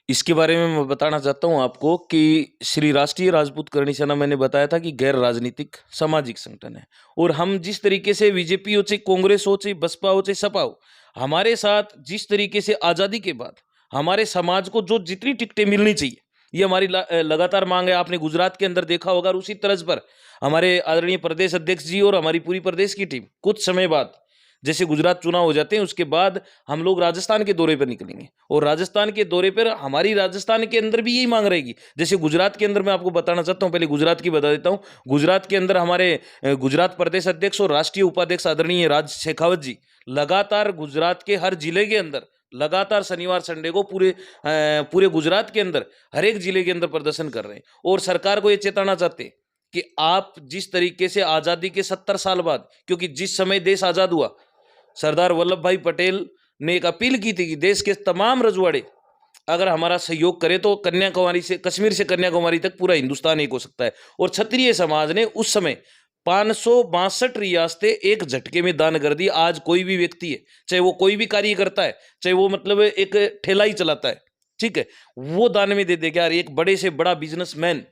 इसके बारे में मैं बताना चाहता हूं आपको कि श्री राष्ट्रीय राजपूत करणी सेना, मैंने बताया था कि गैर राजनीतिक सामाजिक संगठन है, और हम जिस तरीके से बीजेपी हो चाहे कांग्रेस हो चाहे बसपा हो चाहे सपा हो, हमारे साथ जिस तरीके से आज़ादी के बाद हमारे समाज को जो जितनी टिकटें मिलनी चाहिए, ये हमारी लगातार मांग है। आपने गुजरात के अंदर देखा होगा, और उसी तर्ज पर हमारे आदरणीय प्रदेश अध्यक्ष जी और हमारी पूरी प्रदेश की टीम कुछ समय बाद, जैसे गुजरात चुनाव हो जाते हैं उसके बाद हम लोग राजस्थान के दौरे पर निकलेंगे, और राजस्थान के दौरे पर हमारी राजस्थान के अंदर भी यही मांग रहेगी। जैसे गुजरात के अंदर मैं आपको बताना चाहता हूं, पहले गुजरात की बता देता हूं। गुजरात के अंदर हमारे गुजरात प्रदेश अध्यक्ष और राष्ट्रीय उपाध्यक्ष आदरणीय राज शेखावत जी लगातार गुजरात के हर जिले के अंदर लगातार शनिवार संडे को पूरे गुजरात के अंदर हर एक जिले के अंदर प्रदर्शन कर रहे हैं, और सरकार को ये चेताना चाहते हैं कि आप जिस तरीके से आजादी के 70 साल बाद, क्योंकि जिस समय देश आजाद हुआ, सरदार वल्लभ भाई पटेल ने एक अपील की थी कि देश के तमाम रजवाड़े अगर हमारा सहयोग करे तो कन्याकुमारी से, कश्मीर से कन्याकुमारी तक पूरा हिंदुस्तान एक हो सकता है। और क्षत्रिय समाज ने उस समय 562 रियासतें एक झटके में दान कर दी। आज कोई भी व्यक्ति है, चाहे वो कोई भी कार्य करता है, चाहे वो मतलब एक ठेला ही चलाता है, ठीक है, वो दान में दे देगा। यार एक बड़े से बड़ा बिजनेसमैन,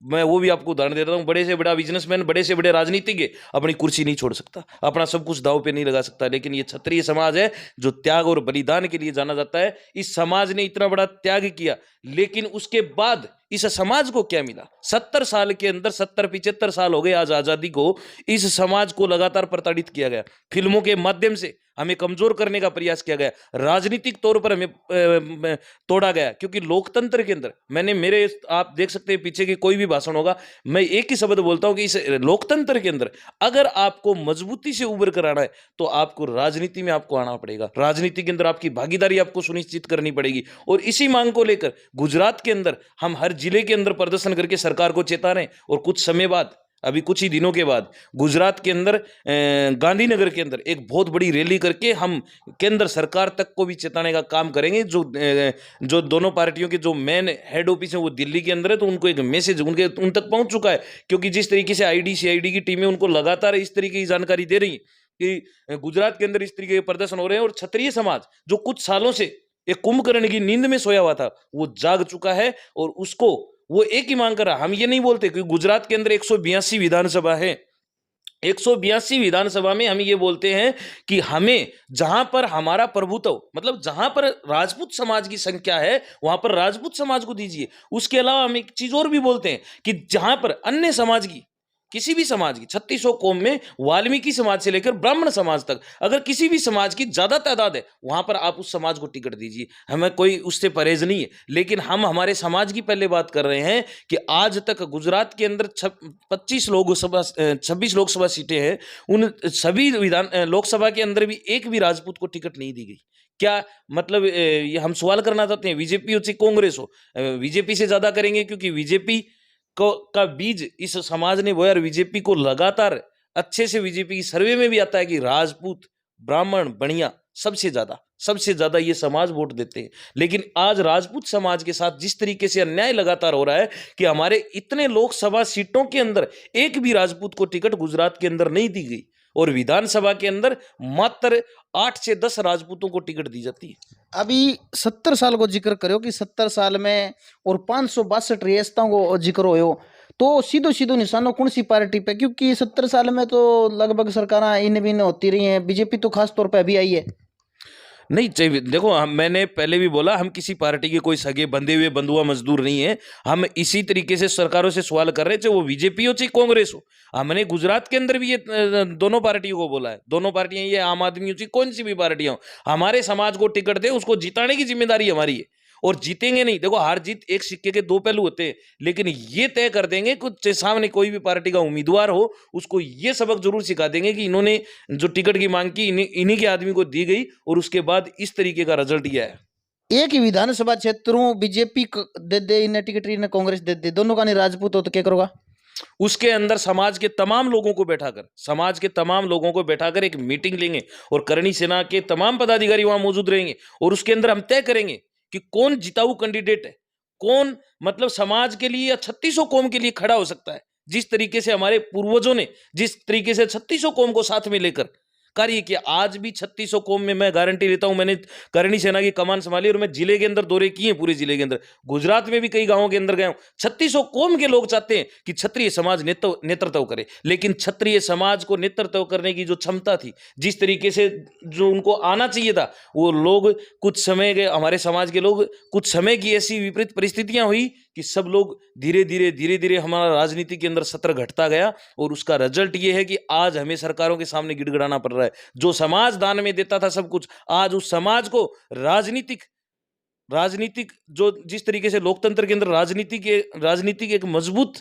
मैं वो भी आपको उदाहरण देता हूं, बड़े से बड़ा बिजनेसमैन, बड़े से बड़े राजनीतिज्ञ अपनी कुर्सी नहीं छोड़ सकता, अपना सब कुछ दांव पे नहीं लगा सकता, लेकिन ये क्षत्रिय समाज है जो त्याग और बलिदान के लिए जाना जाता है। इस समाज ने इतना बड़ा त्याग किया, लेकिन उसके बाद इस समाज को क्या मिला? 70 साल के अंदर, 70-75 साल हो गए आज आजादी को, इस समाज को लगातार प्रताड़ित किया गया, फिल्मों के माध्यम से हमें कमजोर करने का प्रयास किया गया, राजनीतिक तौर पर हमें तोड़ा गया। क्योंकि लोकतंत्र के अंदर आप देख सकते हैं पीछे की कोई भी भाषण होगा, मैं एक ही शब्द बोलता हूं कि इस लोकतंत्र के अंदर अगर आपको मजबूती से उभर कर आना है तो आपको राजनीति में आपको आना पड़ेगा, राजनीति के अंदर आपकी भागीदारी आपको सुनिश्चित करनी पड़ेगी। और इसी मांग को लेकर गुजरात के अंदर हम हर जिले के अंदर प्रदर्शन करके सरकार को चेता रहे हैं, और कुछ समय बाद अभी कुछ ही दिनों के बाद गुजरात के अंदर गांधीनगर के अंदर एक बहुत बड़ी रैली करके हम केंद्र सरकार तक को भी चेताने का काम करेंगे। जो दोनों पार्टियों के जो मेन हेड ऑफिस है वो दिल्ली के अंदर है, तो उनको एक मैसेज उन तक पहुंच चुका है, क्योंकि जिस तरीके से आईडी सीआईडी की टीमें उनको लगातार इस तरीके की जानकारी दे रही है कि गुजरात के अंदर इस तरीके के प्रदर्शन हो रहे हैं, और क्षत्रिय समाज जो कुछ सालों से एक कुंभकर्ण की नींद में सोया हुआ था वो जाग चुका है, और उसको वो एक ही मांग कर रहा। हम ये नहीं बोलते कि गुजरात के अंदर 182 विधानसभा है, 182 विधानसभा में हम ये बोलते हैं कि हमें जहां पर हमारा प्रभुत्व, मतलब जहां पर राजपूत समाज की संख्या है वहां पर राजपूत समाज को दीजिए। उसके अलावा हम एक चीज और भी बोलते हैं कि जहां पर अन्य समाज की, किसी भी समाज की, 3600 कौम में वाल्मीकि समाज से लेकर ब्राह्मण समाज तक, अगर किसी भी समाज की ज्यादा तादाद है वहां पर आप उस समाज को टिकट दीजिए, हमें कोई उससे परहेज नहीं है। लेकिन हम हमारे समाज की पहले बात कर रहे हैं कि आज तक गुजरात के अंदर 26 लोकसभा सीटें हैं, उन सभी लोकसभा के अंदर भी एक भी राजपूत को टिकट नहीं दी गई। क्या मतलब ये हम सवाल करना चाहते हैं, बीजेपी हो चाहे कांग्रेस हो, बीजेपी से ज्यादा करेंगे क्योंकि बीजेपी का बीज इस समाज ने बोया, और बीजेपी को लगातार अच्छे से, बीजेपी की सर्वे में भी आता है कि राजपूत, ब्राह्मण, बनिया सबसे ज्यादा ये समाज वोट देते हैं। लेकिन आज राजपूत समाज के साथ जिस तरीके से अन्याय लगातार हो रहा है कि हमारे इतने लोकसभा सीटों के अंदर एक भी राजपूत को टिकट गुजरात के अंदर नहीं दी गई, और विधानसभा के अंदर मात्र 8 से 10 राजपूतों को टिकट दी जाती है। अभी 70 साल को जिक्र करो कि 70 साल में और 562 रियासतों को जिक्र हो, तो सीधो सीधो निशानो कौन सी पार्टी पे? क्योंकि 70 साल में तो लगभग सरकारें इन बिन होती रही हैं, बीजेपी तो खास तौर पे अभी आई है। नहीं चाहिए, देखो मैंने पहले भी बोला, हम किसी पार्टी के कोई सगे बंधे हुए बंधुआ मजदूर नहीं है। हम इसी तरीके से सरकारों से सवाल कर रहे हैं, चाहे वो बीजेपी हो चाहे कांग्रेस हो। हमने गुजरात के अंदर भी ये दोनों पार्टियों को बोला है, दोनों पार्टियां, ये आम आदमी हो चाहे कौन सी भी पार्टियां हो, हमारे समाज को टिकट दे, उसको जिताने की जिम्मेदारी हमारी है। और जीतेंगे नहीं, देखो हार जीत एक सिक्के के दो पहलू होते हैं, लेकिन ये तय कर देंगे कुछ सामने कोई भी पार्टी का उम्मीदवार हो, उसको ये सबक जरूर सिखा देंगे कि इन्होंने जो टिकट की मांग की इन्हीं के आदमी को दी गई, और उसके बाद इस तरीके का रिजल्ट ये है। एक ही विधानसभा क्षेत्रों बीजेपी दे दे इन्हें टिकट, इन्हें कांग्रेस दे दे, दोनों का नहीं राजपूत हो तो क्या करोगा? उसके अंदर समाज के तमाम लोगों को बैठाकर एक मीटिंग लेंगे, और करणी सेना के तमाम पदाधिकारी वहां मौजूद रहेंगे, और उसके अंदर हम तय करेंगे कि कौन जिताऊ कैंडिडेट है, कौन मतलब समाज के लिए या 3600 कौम के लिए खड़ा हो सकता है। जिस तरीके से हमारे पूर्वजों ने जिस तरीके से 3600 कौम को साथ में लेकर कार्य किया, आज भी 3600 कौम में मैं गारंटी लेता हूं, मैंने करणी सेना की कमान संभाली और मैं जिले के अंदर दौरे किए, पूरे जिले के अंदर, गुजरात में भी कई गांवों के अंदर गया हूं। 3600 कौम के लोग चाहते हैं कि क्षत्रिय समाज नेतृत्व करे, लेकिन क्षत्रिय समाज को नेतृत्व करने की जो क्षमता थी, जिस तरीके से जो उनको आना चाहिए था, वो लोग कुछ समय गए, हमारे समाज के लोग कुछ समय की ऐसी विपरीत परिस्थितियां हुई कि सब लोग धीरे धीरे हमारा राजनीति के अंदर सत्र घटता गया, और उसका रिजल्ट ये है कि आज हमें सरकारों के सामने गिड़गिड़ाना पड़ रहा है। जो समाज दान में देता था सब कुछ, आज उस समाज को राजनीतिक जो जिस तरीके से लोकतंत्र के अंदर राजनीति के एक मजबूत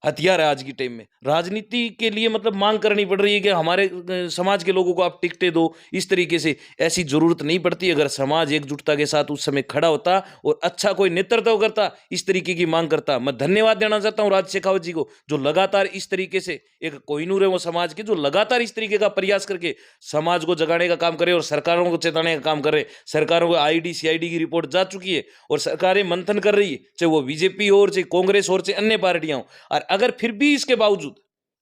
हथियार है आज की टाइम में, राजनीति के लिए मतलब मांग करनी पड़ रही है कि हमारे समाज के लोगों को आप टिकटें दो, इस तरीके से ऐसी जरूरत नहीं पड़ती। अगर समाज एकजुटता के साथ उस समय खड़ा होता और अच्छा कोई नेतृत्व करता, इस तरीके की मांग करता। मैं धन्यवाद देना चाहता हूं राज शेखावत जी को, जो लगातार इस तरीके से, एक कोहिनूर है वो समाज के, जो लगातार इस तरीके का प्रयास करके समाज को जगाने का काम करे और सरकारों को चेताने का काम करे। सरकारों को आईडी सीआईडी की रिपोर्ट जा चुकी है और सरकारें मंथन कर रही है, चाहे वो बीजेपी हो, चाहे कांग्रेस हो, चाहे अन्य पार्टियां हो। और अगर फिर भी इसके बावजूद,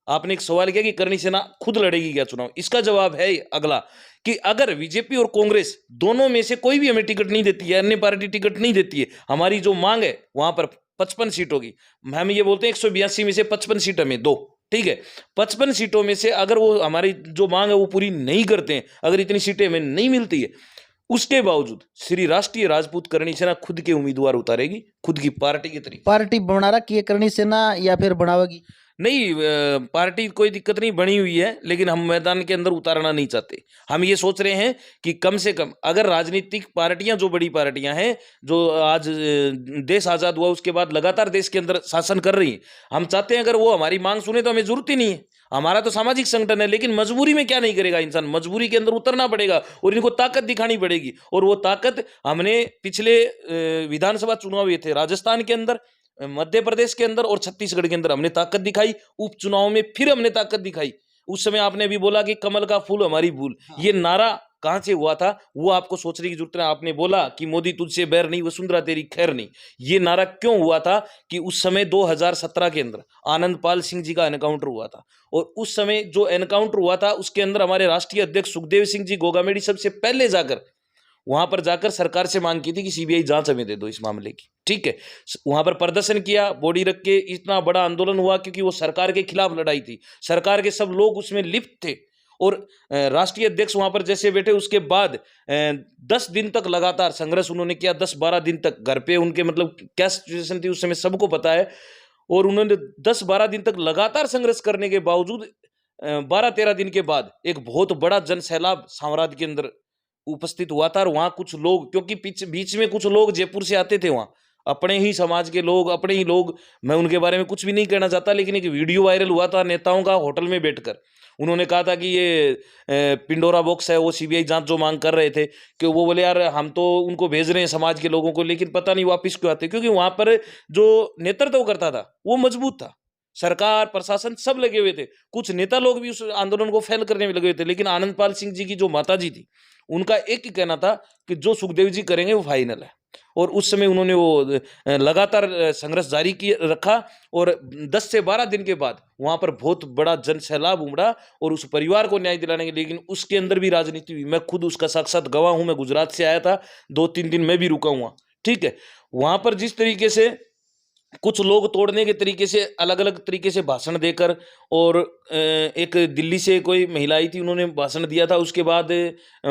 आपने एक सवाल किया कि करणी सेना खुद लड़ेगी क्या चुनाव, इसका जवाब है अगला कि अगर बीजेपी और कांग्रेस दोनों में से कोई भी हमें टिकट नहीं देती है, अन्य पार्टी टिकट नहीं देती है, हमारी जो मांग है वहां पर 55 सीटों की, हम ये बोलते हैं 182 में से 55 सीट हमें दो, ठीक है। 55 सीटों में से अगर वो हमारी जो मांग है वो पूरी नहीं करते हैं, अगर इतनी सीटें हमें नहीं मिलती है, उसके बावजूद श्री राष्ट्रीय राजपूत करणी सेना खुद के उम्मीदवार उतारेगी, खुद की पार्टी के तरीके। पार्टी बना रखी है करणी सेना या फिर बनावेगी? नहीं, पार्टी कोई दिक्कत नहीं बनी हुई है, लेकिन हम मैदान के अंदर उतारना नहीं चाहते। हम ये सोच रहे हैं कि कम से कम अगर राजनीतिक पार्टियां, जो बड़ी पार्टियां हैं, जो आज देश आज़ाद हुआ उसके बाद लगातार देश के अंदर शासन कर रही हैं, हम चाहते हैं अगर वो हमारी मांग सुने तो हमें जरूरत ही नहीं है। हमारा तो सामाजिक संगठन है, लेकिन मजबूरी में क्या नहीं करेगा इंसान, मजबूरी के अंदर उतरना पड़ेगा और इनको ताकत दिखानी पड़ेगी। और वो ताकत हमने पिछले विधानसभा चुनाव हुए थे राजस्थान के अंदर, मध्य प्रदेश के अंदर और छत्तीसगढ़ के अंदर हमने ताकत दिखाई, उपचुनाव में फिर हमने ताकत दिखाई। उस समय आपने भी बोला कि कमल का फूल हमारी भूल, ये नारा कहां से हुआ था वो आपको सोचने की जरूरत है। आपने बोला कि मोदी तुझसे बैर नहीं, वसुंधरा तेरी खैर नहीं, ये नारा क्यों हुआ था कि उस समय 2017 के अंदर आनंदपाल सिंह जी का एनकाउंटर हुआ था, और उस समय जो एनकाउंटर हुआ था उसके अंदर हमारे राष्ट्रीय अध्यक्ष सुखदेव सिंह जी गोगामेडी सबसे पहले जाकर वहां पर जाकर सरकार से मांग की थी कि सीबीआई जांच हमें दे दो इस मामले की, ठीक है। वहां पर प्रदर्शन किया, बॉडी रख के, इतना बड़ा आंदोलन हुआ क्योंकि वो सरकार के खिलाफ लड़ाई थी, सरकार के सब लोग उसमें लिप्त थे। और राष्ट्रीय अध्यक्ष वहां पर जैसे बैठे उसके बाद 10 दिन तक लगातार संघर्ष उन्होंने किया, 10-12 दिन तक घर पे उनके मतलब क्या सिचुएशन थी उस समय सबको पता है। और उन्होंने 10-12 दिन तक लगातार संघर्ष करने के बावजूद 12-13 दिन के बाद एक बहुत बड़ा जन सैलाब साम्राज्य के अंदर उपस्थित हुआ था। और वहां कुछ लोग, क्योंकि बीच में कुछ लोग जयपुर से आते थे, वहां अपने ही समाज के लोग, अपने ही लोग, मैं उनके बारे में कुछ भी नहीं कहना चाहता, लेकिन एक वीडियो वायरल हुआ था नेताओं का होटल में बैठकर, उन्होंने कहा था कि ये पिंडोरा बॉक्स है, वो सीबीआई जांच जो मांग कर रहे थे, कि वो बोले यार हम तो उनको भेज रहे हैं समाज के लोगों को, लेकिन पता नहीं वापिस क्यों आते, क्योंकि वहां पर जो नेतृत्व करता था वो मजबूत था, सरकार प्रशासन सब लगे हुए थे, कुछ नेता लोग भी उस आंदोलन को फैल करने में लगे हुए थे, लेकिन आनंदपाल सिंह जी की जो माताजी थी उनका एक ही कहना था कि जो सुखदेव जी करेंगे वो फाइनल है। और उस समय उन्होंने वो लगातार संघर्ष जारी रखा, और 10 से 12 दिन के बाद वहां पर बहुत बड़ा जन सैलाब उमड़ा और उस परिवार को न्याय दिलाने के, लेकिन उसके अंदर भी राजनीति हुई। मैं खुद उसका साक्षात गवाह हूं, मैं गुजरात से आया था, 2-3 दिन मैं भी रुका हुआ, ठीक है। वहां पर जिस तरीके से कुछ लोग तोड़ने के तरीके से अलग अलग तरीके से भाषण देकर, और एक दिल्ली से कोई महिला आई थी, उन्होंने भाषण दिया था, उसके बाद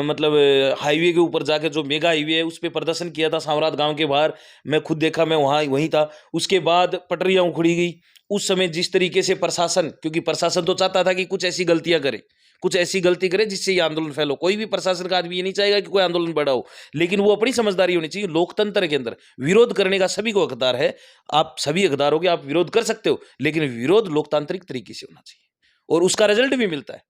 मतलब हाईवे के ऊपर जाके जो मेगा हाईवे है उस पर प्रदर्शन किया था सामरात गांव के बाहर, मैं खुद देखा, मैं वहीं था। उसके बाद पटरियां उखड़ी गई। उस समय जिस तरीके से प्रशासन, क्योंकि प्रशासन तो चाहता था कि कुछ ऐसी गलतियां करे, कुछ ऐसी गलती करे जिससे ये आंदोलन फैलो, कोई भी प्रशासन का आदमी ये नहीं चाहेगा कि कोई आंदोलन बढ़ा हो, लेकिन वो अपनी समझदारी होनी चाहिए। लोकतंत्र के अंदर विरोध करने का सभी को हकदार है, आप सभी हकदार हो कि आप विरोध कर सकते हो, लेकिन विरोध लोकतांत्रिक तरीके से होना चाहिए, और उसका रिजल्ट भी मिलता है,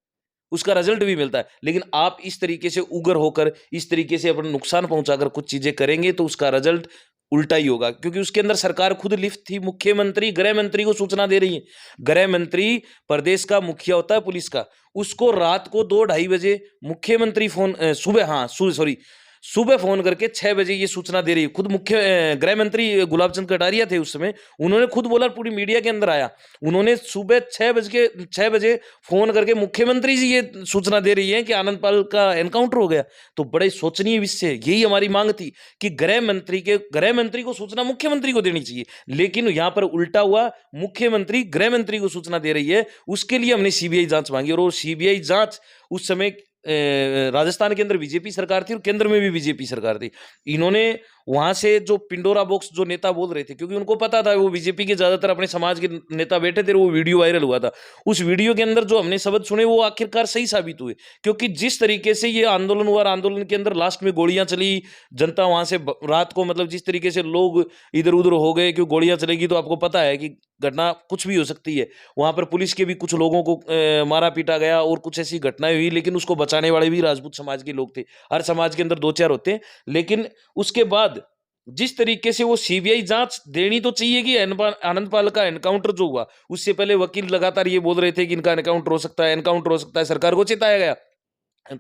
उसका रिजल्ट भी मिलता है। लेकिन आप इस तरीके से उग्र होकर, इस तरीके से अपना नुकसान पहुंचाकर कुछ चीजें करेंगे तो उसका रिजल्ट उल्टा ही होगा, क्योंकि उसके अंदर सरकार खुद लिप्त थी। मुख्यमंत्री गृह मंत्री को सूचना दे रही है, गृह मंत्री प्रदेश का मुखिया होता है पुलिस का, उसको रात को 2-2:30 बजे मुख्यमंत्री फोन सुबह फोन करके 6 बजे ये सूचना दे रही है। खुद मुख्य गृह मंत्री गुलाब चंद कटारिया थे उस समय, उन्होंने खुद बोला, पूरी मीडिया के अंदर आया, उन्होंने सुबह 6 बजे फोन करके मुख्यमंत्री जी ये सूचना दे रही है कि आनंदपाल का एनकाउंटर हो गया। तो बड़े सोचनीय विषय, यही हमारी मांग थी कि गृह मंत्री को सूचना मुख्यमंत्री को देनी चाहिए, लेकिन यहां पर उल्टा हुआ, मुख्यमंत्री गृह मंत्री को सूचना दे रही है। उसके लिए हमने सीबीआई जांच मांगी, और वो सीबीआई जांच उस समय राजस्थान के अंदर बीजेपी सरकार थी और केंद्र में भी बीजेपी सरकार थी। इन्होंने वहां से जो पिंडोरा बॉक्स जो नेता बोल रहे थे, क्योंकि उनको पता था वो बीजेपी के ज्यादातर अपने समाज के नेता बैठे थे, वो वीडियो वायरल हुआ था, उस वीडियो के अंदर जो हमने शब्द सुने वो आखिरकार सही साबित हुए, क्योंकि जिस तरीके से ये आंदोलन हुआ, आंदोलन के अंदर लास्ट में गोलियां चली, जनता वहां से रात को मतलब जिस तरीके से लोग इधर उधर हो गए, क्योंकि गोलियां चलेगी तो आपको पता है कि घटना कुछ भी हो सकती है। वहां पर पुलिस के भी कुछ लोगों को मारा पीटा गया और कुछ ऐसी घटनाएं हुई, लेकिन उसको बचाने वाले भी राजपूत समाज के लोग थे। हर समाज के अंदर 2-4 होते हैं, लेकिन उसके बाद जिस तरीके से वो सीबीआई जांच देनी तो चाहिए कि आनंदपाल का एनकाउंटर जो हुआ, उससे पहले वकील लगातार ये बोल रहे थे कि इनका एनकाउंटर हो सकता है, एनकाउंटर हो सकता है, सरकार को चेताया गया।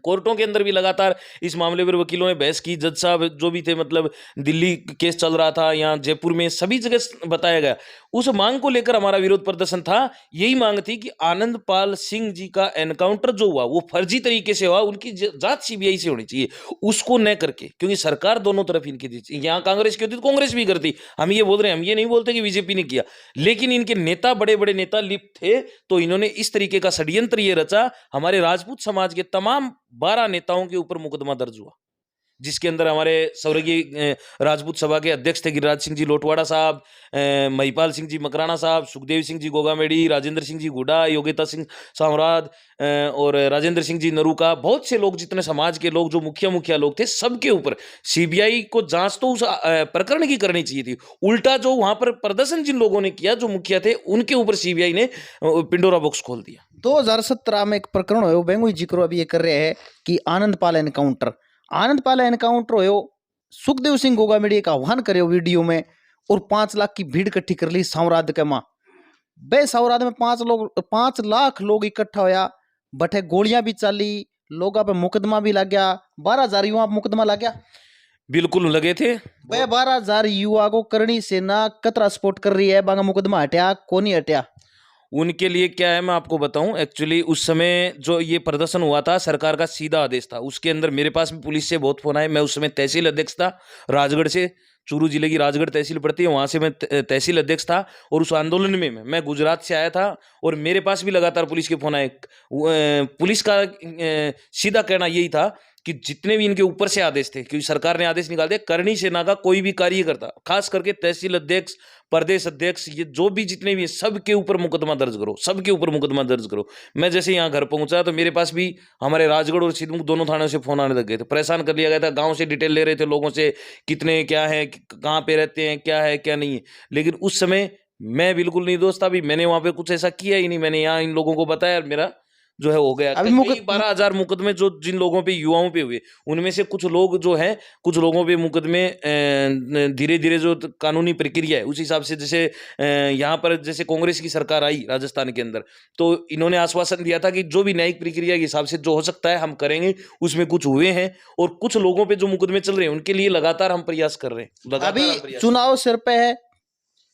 कोर्टों के अंदर भी लगातार इस मामले पर वकीलों ने बहस की, जज साहब जो भी थे, मतलब दिल्ली केस चल रहा था, यहाँ जयपुर में सभी जगह बताया गया। उस मांग को लेकर हमारा विरोध प्रदर्शन था। यही मांग थी कि आनंदपाल सिंह जी का एनकाउंटर जो हुआ वो फर्जी तरीके से हुआ, उनकी जांच सीबीआई से होनी चाहिए, उसको न करके, क्योंकि सरकार दोनों तरफ इनकी थी। यहाँ कांग्रेस की होती तो कांग्रेस भी करती, हम ये बोल रहे हैं, हम ये नहीं बोलते कि बीजेपी ने किया, लेकिन इनके नेता, बड़े बड़े नेता लिप्त थे, तो इन्होंने इस तरीके का षड्यंत्र ये रचा। हमारे राजपूत समाज के तमाम 12 नेताओं के ऊपर मुकदमा दर्ज हुआ, जिसके अंदर हमारे स्वर्गीय राजपूत सभा के अध्यक्ष थे गिरिराज सिंह जी लोटवाड़ा साहब, महिपाल सिंह जी मकराना साहब, सुखदेव सिंह जी गोगामेडी, राजेंद्र सिंह जी गुडा, योगिता सिंह सामराद और राजेंद्र सिंह जी नरूका, बहुत से लोग, जितने समाज के लोग जो मुखिया लोग थे, सबके ऊपर सीबीआई को जांच तो उस प्रकरण की करनी चाहिए थी। उल्टा जो वहां पर प्रदर्शन जिन लोगों ने किया, जो मुखिया थे, उनके ऊपर सीबीआई ने पिंडोरा बॉक्स खोल दिया। 2017 में एक प्रकरण हो बेंगुई जिक्र अभी ये कर रहे हैं कि आनंदपाल एनकाउंटर हो, सुखदेव सिंह गोगामेडी का आह्वान करे वीडियो में, और 5 लाख की भीड़ इकट्ठी कर ली सावराद के माँ। बे सावराद में 5 लाख लोग इकट्ठा होया, बठे गोलियां भी चली, लोगों पे मुकदमा भी लग गया। 12,000 युवा पे मुकदमा लग गया। बिल्कुल लगे थे। बे 12,000 युवा को करणी सेना कतरा सपोर्ट कर रही है, बांगा मुकदमा हटिया को नहीं हटिया। उनके लिए क्या है मैं आपको बताऊं, एक्चुअली उस समय जो ये प्रदर्शन हुआ था सरकार का सीधा आदेश था। उसके अंदर मेरे पास भी पुलिस से बहुत फोन आए। मैं उस समय तहसील अध्यक्ष था राजगढ़ से, चूरू जिले की राजगढ़ तहसील पड़ती है, वहां से मैं तहसील अध्यक्ष था। और उस आंदोलन में मैं गुजरात से आया था और मेरे पास भी लगातार पुलिस के फोन आए। पुलिस का सीधा कहना यही था कि जितने भी इनके ऊपर से आदेश थे, क्योंकि सरकार ने आदेश निकाल दिया, करणी सेना का कोई भी कार्यकर्ता, खास करके तहसील अध्यक्ष, प्रदेश अध्यक्ष, ये जो भी जितने भी सबके ऊपर मुकदमा दर्ज करो, सबके ऊपर मुकदमा दर्ज करो। मैं जैसे यहाँ घर पहुंचा तो मेरे पास भी हमारे राजगढ़ और सिद्धमुख दोनों थानों से फोन आने लग गए थे। परेशान कर लिया गया था, गांव से डिटेल ले रहे थे लोगों से, कितने क्या है, कहाँ पे रहते हैं, क्या है क्या नहीं है। लेकिन उस समय मैं बिल्कुल नहीं दोस्त था, भी मैंने वहां पे कुछ ऐसा किया ही नहीं। मैंने यहाँ इन लोगों को बताया, मेरा जो है हो गया। अभी कई 12,000 मुकदमे जो जिन लोगों पे, युवाओं पे हुए, उनमें से कुछ लोग जो हैं, कुछ लोगों पे मुकदमे धीरे धीरे जो कानूनी प्रक्रिया है उस हिसाब से, जैसे यहाँ पर जैसे कांग्रेस की सरकार आई राजस्थान के अंदर, तो इन्होंने आश्वासन दिया था कि जो भी न्यायिक प्रक्रिया के हिसाब से जो हो सकता है हम करेंगे। उसमें कुछ हुए हैं और कुछ लोगों पे जो मुकदमे चल रहे हैं उनके लिए लगातार हम प्रयास कर रहे हैं। लगातार हम अभी प्रयास चुनाव सिर पे है,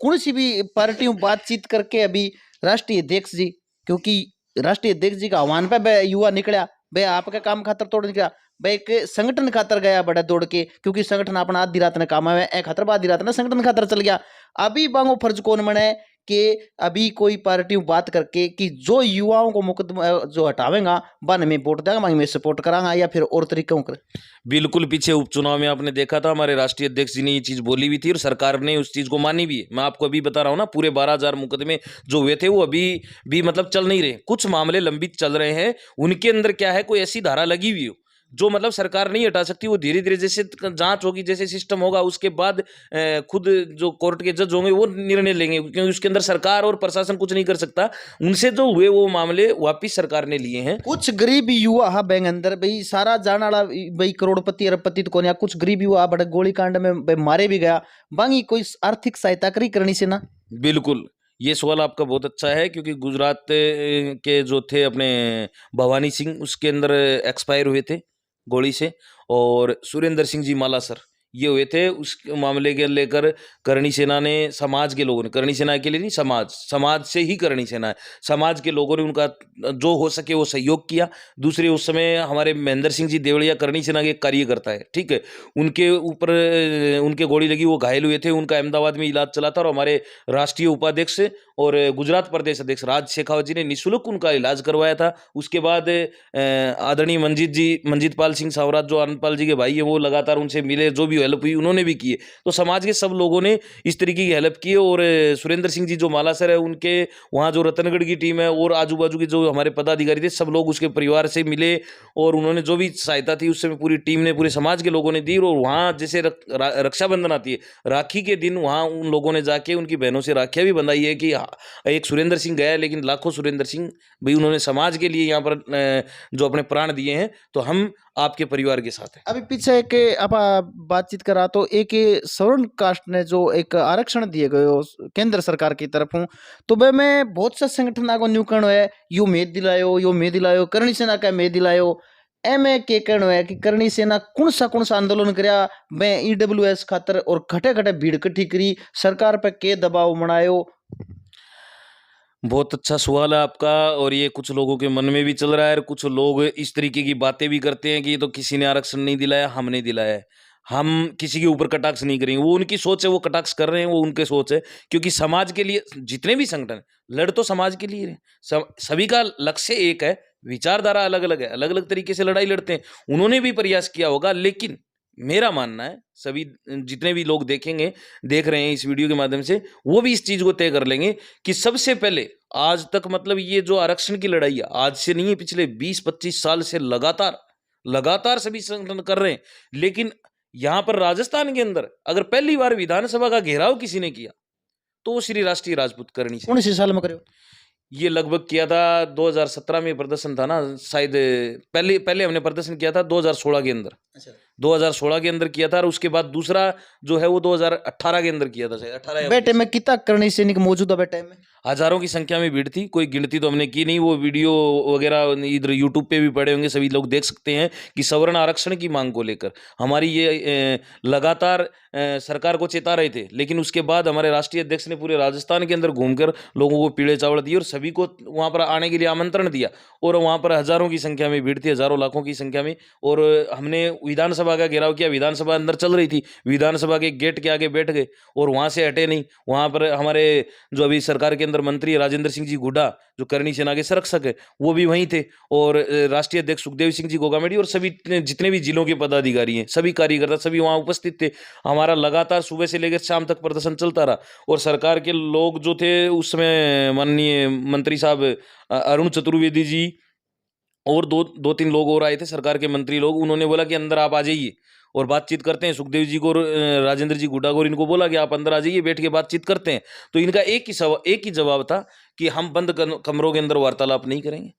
कौन सी भी पार्टी बातचीत करके अभी राष्ट्रीय अध्यक्ष जी, क्योंकि राष्ट्रीय अध्यक्ष जी का आह्वान पे बे युवा निकला, बे आपके काम खातर तोड़ निकला, बे एक संगठन खातर गया बड़ा दौड़ के, क्योंकि संगठन अपना आधी रात ने काम है, एक खातर आधी रात ने संगठन खातर चल गया। अभी बांगो फर्ज कौन बने कि अभी कोई पार्टी बात करके कि जो युवाओं को मुकदमा जो हटावेगा बन में वोट देगा, मैं सपोर्ट करांगा, या फिर और तरीकों कर। बिल्कुल, पीछे उपचुनाव में आपने देखा था हमारे राष्ट्रीय अध्यक्ष जी ने ये चीज बोली भी थी और सरकार ने उस चीज को मानी भी है। मैं आपको अभी बता रहा हूं ना, पूरे 12,000 मुकदमे जो हुए थे वो अभी भी मतलब चल नहीं रहे, कुछ मामले लंबित चल रहे हैं। उनके अंदर क्या है, कोई ऐसी धारा लगी हुई हो जो मतलब सरकार नहीं हटा सकती, वो धीरे धीरे जैसे जांच होगी, जैसे सिस्टम होगा, उसके बाद खुद जो कोर्ट के जज होंगे वो निर्णय लेंगे, क्योंकि उसके अंदर सरकार और प्रशासन कुछ नहीं कर सकता। उनसे जो हुए वो मामले वापिस सरकार ने लिए हैं। कुछ गरीब युवा हा बैंक अंदर भाई सारा जाने वाला भाई करोड़पति अरबपति तो कौन, या कुछ गरीब युवा बड़े गोली कांड में भाई मारे भी गया, बांगी कोई आर्थिक सहायता करी करनी से ना। बिल्कुल, ये सवाल आपका बहुत अच्छा है, क्योंकि गुजरात के जो थे अपने भवानी सिंह, उसके अंदर एक्सपायर हुए थे गोली से, और सुरेंद्र सिंह जी मालासर ये हुए थे। उस मामले के लेकर करणी सेना ने, समाज के लोगों ने, करणी सेना के लिए नहीं, समाज से ही करणी सेना है, समाज के लोगों ने उनका जो हो सके वो सहयोग किया। दूसरे उस समय हमारे महेंद्र सिंह जी देवड़िया करणी सेना के कार्यकर्ता है, ठीक है, उनके ऊपर उनके गोली लगी, वो घायल हुए थे, उनका अहमदाबाद में इलाज चला था और हमारे राष्ट्रीय उपाध्यक्ष और गुजरात प्रदेश अध्यक्ष राज शेखावत जी ने निःशुल्क उनका इलाज करवाया था। उसके बाद आदरणीय मंजीत पाल सिंह सावराज जो आनंदपाल जी के भाई है, वो लगातार उनसे मिले, जो भी हेल्प हुई उन्होंने भी किए। तो समाज के सब लोगों ने इस तरीके की हेल्प की। और सुरेंद्र सिंह जी जो मालासर है, उनके वहाँ जो रतनगढ़ की टीम है और आजू बाजू के जो हमारे पदाधिकारी थे, सब लोग उसके परिवार से मिले और उन्होंने जो भी सहायता थी उससे पूरी टीम ने, पूरे समाज के लोगों ने दी। और वहाँ जैसे रक्षाबंधन आती है, राखी के दिन वहाँ उन लोगों ने जाके उनकी बहनों से राखियाँ भी बंधाई है कि एक सुरेंद्र सिंह गया लेकिन लाखों सुरेंद्र सिंह भाई उन्होंने समाज के लिए यहाँ पर जो अपने प्राण दिए हैं, तो हम आपके परिवार के साथ हैं। अभी पीछे एक आप बातचीत करा तो एक सवर्ण कास्ट ने जो एक आरक्षण दिए गए हो केंद्र सरकार की तरफ हूँ, तो वह में बहुत सा संगठन को न्यू करण है, यो में दिलायो करणी सेना का में दिलायो, एम के कहना है कि करणी सेना कौन सा आंदोलन कराया मैं ईडब्ल्यूएस खातर और घटे घटे भीड़ इकट्ठी करी, सरकार पे के दबाव बनायो। बहुत अच्छा सवाल है आपका, और ये कुछ लोगों के मन में भी चल रहा है और कुछ लोग इस तरीके की बातें भी करते हैं कि ये तो किसी ने आरक्षण नहीं दिलाया, हमने दिलाया है। हम किसी के ऊपर कटाक्ष नहीं करेंगे, वो उनकी सोच है, वो कटाक्ष कर रहे हैं, वो उनके सोच है। क्योंकि समाज के लिए जितने भी संगठन लड़ तो समाज के लिए रहे, सभी का लक्ष्य एक है, विचारधारा अलग अलग है, अलग अलग तरीके से लड़ाई लड़ते हैं। उन्होंने भी प्रयास किया होगा, लेकिन मेरा मानना है सभी जितने भी लोग देख रहे हैं इस वीडियो के माध्यम से, वो भी इस चीज को तय कर लेंगे कि सबसे पहले आज तक मतलब ये जो आरक्षण की लड़ाई है, आज से नहीं है, पिछले 20-25 साल से लगातार सभी संगठन कर रहे हैं। लेकिन यहां पर राजस्थान के अंदर अगर पहली बार विधानसभा का घेराव किसी ने किया तो वो श्री राष्ट्रीय राजपूत करणी सेना। कौन सी साल में करो ये लगभग किया था 2017 में प्रदर्शन था ना शायद, पहले हमने प्रदर्शन किया था 2016 के अंदर। 2016 के अंदर किया था और उसके बाद दूसरा जो है वो 2018 के अंदर किया था, शायद 18 या बेटे में कितना करणी सैनिक मौजूद है बेटे में? हजारों की संख्या में भीड़ थी, कोई गिनती तो हमने की नहीं। वो वीडियो वगैरह इधर यूट्यूब पे भी पड़े होंगे, सभी लोग देख सकते हैं कि सवर्ण आरक्षण की मांग को लेकर हमारी ये लगातार सरकार को चेता रहे थे, लेकिन उसके बाद हमारे राष्ट्रीय अध्यक्ष ने पूरे राजस्थान के अंदर घूमकर लोगों को पीले चावल दिए और सभी को वहाँ पर आने के लिए आमंत्रण दिया और वहाँ पर हजारों की संख्या में भीड़ थी, हजारों लाखों की संख्या में। और हमने विधानसभा का घेराव किया, विधानसभा अंदर चल रही थी, विधानसभा के गेट के आगे बैठ गए और वहाँ से हटे नहीं। वहाँ पर हमारे जो अभी सरकार के अंदर मंत्री है राजेंद्र सिंह जी गुड्डा, जो करणी सेना के संरक्षक है, वो भी वहीं थे और राष्ट्रीय अध्यक्ष सुखदेव सिंह जी गोगामेडी और सभी जितने भी जिलों के पदाधिकारी हैं, सभी कार्यकर्ता, सभी वहाँ उपस्थित थे। हमारा लगातार सुबह से लेकर शाम तक प्रदर्शन चलता रहा और सरकार के लोग जो थे उस समय माननीय मंत्री साहब अरुण चतुर्वेदी जी और दो तीन लोग और आए थे सरकार के मंत्री लोग। उन्होंने बोला कि अंदर आप आ जाइए और बातचीत करते हैं। सुखदेव जी को और राजेंद्र जी गुड्डा को इनको बोला कि आप अंदर आ जाइए, बैठ के बातचीत करते हैं। तो इनका एक ही जवाब था कि हम बंद कमरों के अंदर वार्तालाप नहीं करेंगे।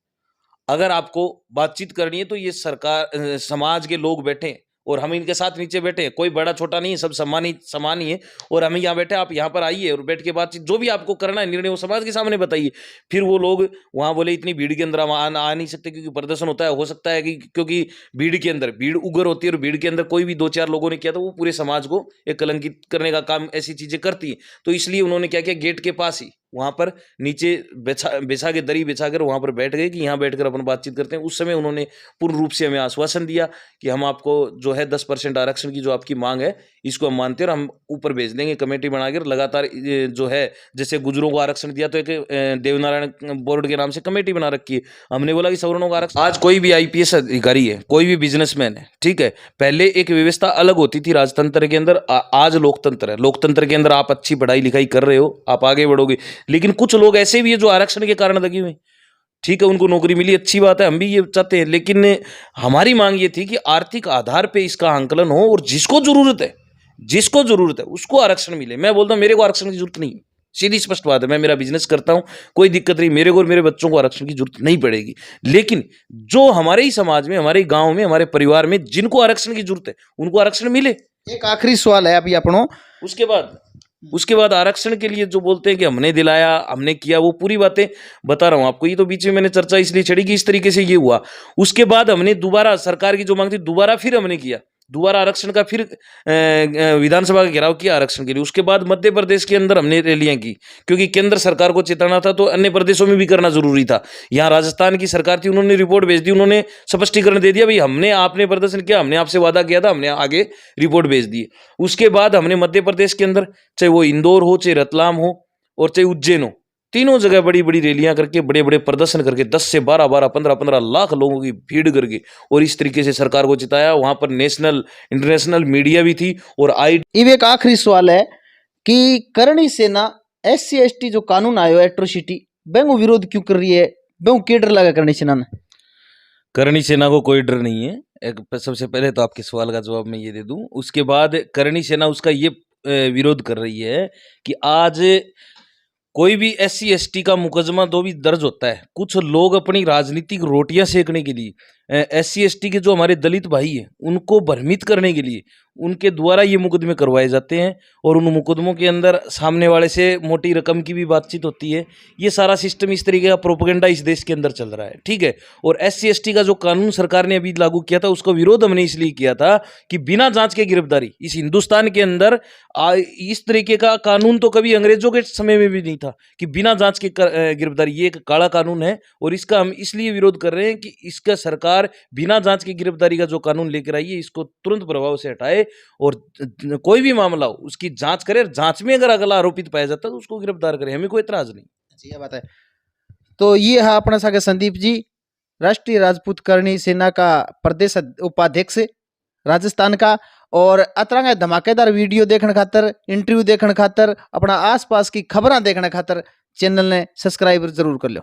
अगर आपको बातचीत करनी है तो ये सरकार समाज के लोग बैठे हैं और हम इनके साथ नीचे बैठे हैं, कोई बड़ा छोटा नहीं है, सब समान ही है और हम यहाँ बैठे, आप यहाँ पर आइए और बैठ के बातचीत जो भी आपको करना है निर्णय वो समाज के सामने बताइए। फिर वो लोग वहाँ बोले इतनी भीड़ के अंदर हम आ नहीं सकते क्योंकि प्रदर्शन होता है, हो सकता है कि क्योंकि भीड़ के अंदर भीड़ उग्र होती है और भीड़ के अंदर कोई भी 2-4 लोगों ने किया तो वो पूरे समाज को एक कलंकित करने का काम ऐसी चीजें करती है। तो इसलिए उन्होंने क्या किया, गेट के पास ही वहां पर नीचे बिछा के दरी बिछाकर वहां पर बैठ गए कि यहाँ बैठकर अपन बातचीत करते हैं। उस समय उन्होंने पूर्ण रूप से हमें आश्वासन दिया कि हम आपको जो है 10% आरक्षण की जो आपकी मांग है इसको हम मानते हैं और हम ऊपर भेज देंगे कमेटी बनाकर। लगातार जो है जैसे गुजरों को आरक्षण दिया तो एक देवनारायण बोर्ड के नाम से कमेटी बना रखी है। हमने बोला कि सवर्णों का आरक्षण, आज कोई भी IPS अधिकारी है, कोई भी बिजनेसमैन है, ठीक है, पहले एक व्यवस्था अलग होती थी राजतंत्र के अंदर, आज लोकतंत्र है। लोकतंत्र के अंदर आप अच्छी पढ़ाई लिखाई कर रहे हो, आप आगे बढ़ोगे, लेकिन कुछ लोग ऐसे भी है जो आरक्षण के कारण लगे हुए, ठीक है, उनको नौकरी मिली, अच्छी बात है, हम भी ये चाहते हैं, लेकिन हमारी मांग ये थी कि आर्थिक आधार पे इसका आंकलन हो और जिसको जरूरत है उसको आरक्षण मिले। मैं बोलता हूं मेरे को आरक्षण की जरूरत नहीं है, सीधी स्पष्ट बात है, मैं मेरा बिजनेस करता हूं, कोई दिक्कत नहीं, मेरे को और मेरे बच्चों को आरक्षण की जरूरत नहीं पड़ेगी। लेकिन जो हमारे ही समाज में, हमारे गांव में, हमारे परिवार में जिनको आरक्षण की जरूरत है उनको आरक्षण मिले। एक आखिरी सवाल है अभी अपनों, उसके बाद आरक्षण के लिए जो बोलते हैं कि हमने दिलाया, हमने किया, वो पूरी बातें बता रहा हूं आपको। ये तो बीच में मैंने चर्चा इसलिए छड़ी कि इस तरीके से ये हुआ। उसके बाद हमने दोबारा सरकार की जो मांग थी दोबारा फिर हमने किया, दोबारा आरक्षण का फिर विधानसभा का घेराव किया आरक्षण के लिए। उसके बाद मध्य प्रदेश के अंदर हमने रैलियां की क्योंकि केंद्र सरकार को चेताना था तो अन्य प्रदेशों में भी करना जरूरी था। यहाँ राजस्थान की सरकार थी, उन्होंने रिपोर्ट भेज दी, उन्होंने स्पष्टीकरण दे दिया, भाई हमने आपने प्रदर्शन किया, हमने आपसे वादा किया था, हमने आगे रिपोर्ट भेज दी। उसके बाद हमने मध्य प्रदेश के अंदर चाहे वो इंदौर हो, चाहे रतलाम हो और चाहे उज्जैन हो, तीनों जगह बड़ी बड़ी रैलियां करके, बड़े बड़े प्रदर्शन करके 10 से 12 15 लाख लोगों की भीड़ करके और इस तरीके से सरकार को जिताया। वहां पर नेशनल इंटरनेशनल मीडिया भी थी और इब एक आखिरी सवाल है कि करणी सेना SC/ST जो कानून आयो एट्रोसिटी बेंगो विरोध क्यों कर रही है, बेंगो क्या डर लगा करणी सेना ने? करणी सेना को कोई डर नहीं है। सबसे पहले तो आपके सवाल का जवाब मैं ये दे दूं, उसके बाद करणी सेना उसका ये विरोध कर रही है कि आज कोई भी SC/ST का मुकदमा तो भी दर्ज होता है, कुछ लोग अपनी राजनीतिक रोटियां सेकने के लिए SC/ST के जो हमारे दलित भाई हैं उनको भ्रमित करने के लिए उनके द्वारा ये मुकदमे करवाए जाते हैं और उन मुकदमों के अंदर सामने वाले से मोटी रकम की भी बातचीत होती है। ये सारा सिस्टम, इस तरीके का प्रोपेगेंडा इस देश के अंदर चल रहा है, ठीक है। और SC/ST का जो कानून सरकार ने अभी लागू किया था उसका विरोध हमने इसलिए किया था कि बिना जांच के गिरफ्तारी इस हिंदुस्तान के अंदर इस तरीके का कानून तो कभी अंग्रेजों के समय में भी नहीं था कि बिना जांच के गिरफ्तारी। ये एक काला कानून है और इसका हम इसलिए विरोध कर रहे हैं कि इसका सरकार बिना जांच की गिरफ्तारी का जो कानून लेकर आई है इसको तुरंत प्रभाव से हटाए और कोई भी मामला हो उसकी जांच करे, जांच में अगर अगला आरोपित पाया जाता है तो उसको गिरफ्तार करे, हमें कोई एतराज नहीं। ये बात है। तो ये है अपना सागे संदीप जी, राष्ट्रीय राजपूत करणी सेना का प्रदेश उपाध्यक्ष राजस्थान का। और अतरंगा धमाकेदार वीडियो देखने खातर, इंटरव्यू देखने खातर, अपना आसपास की खबरें देखने खातर चैनल ने सब्सक्राइब जरूर कर लो।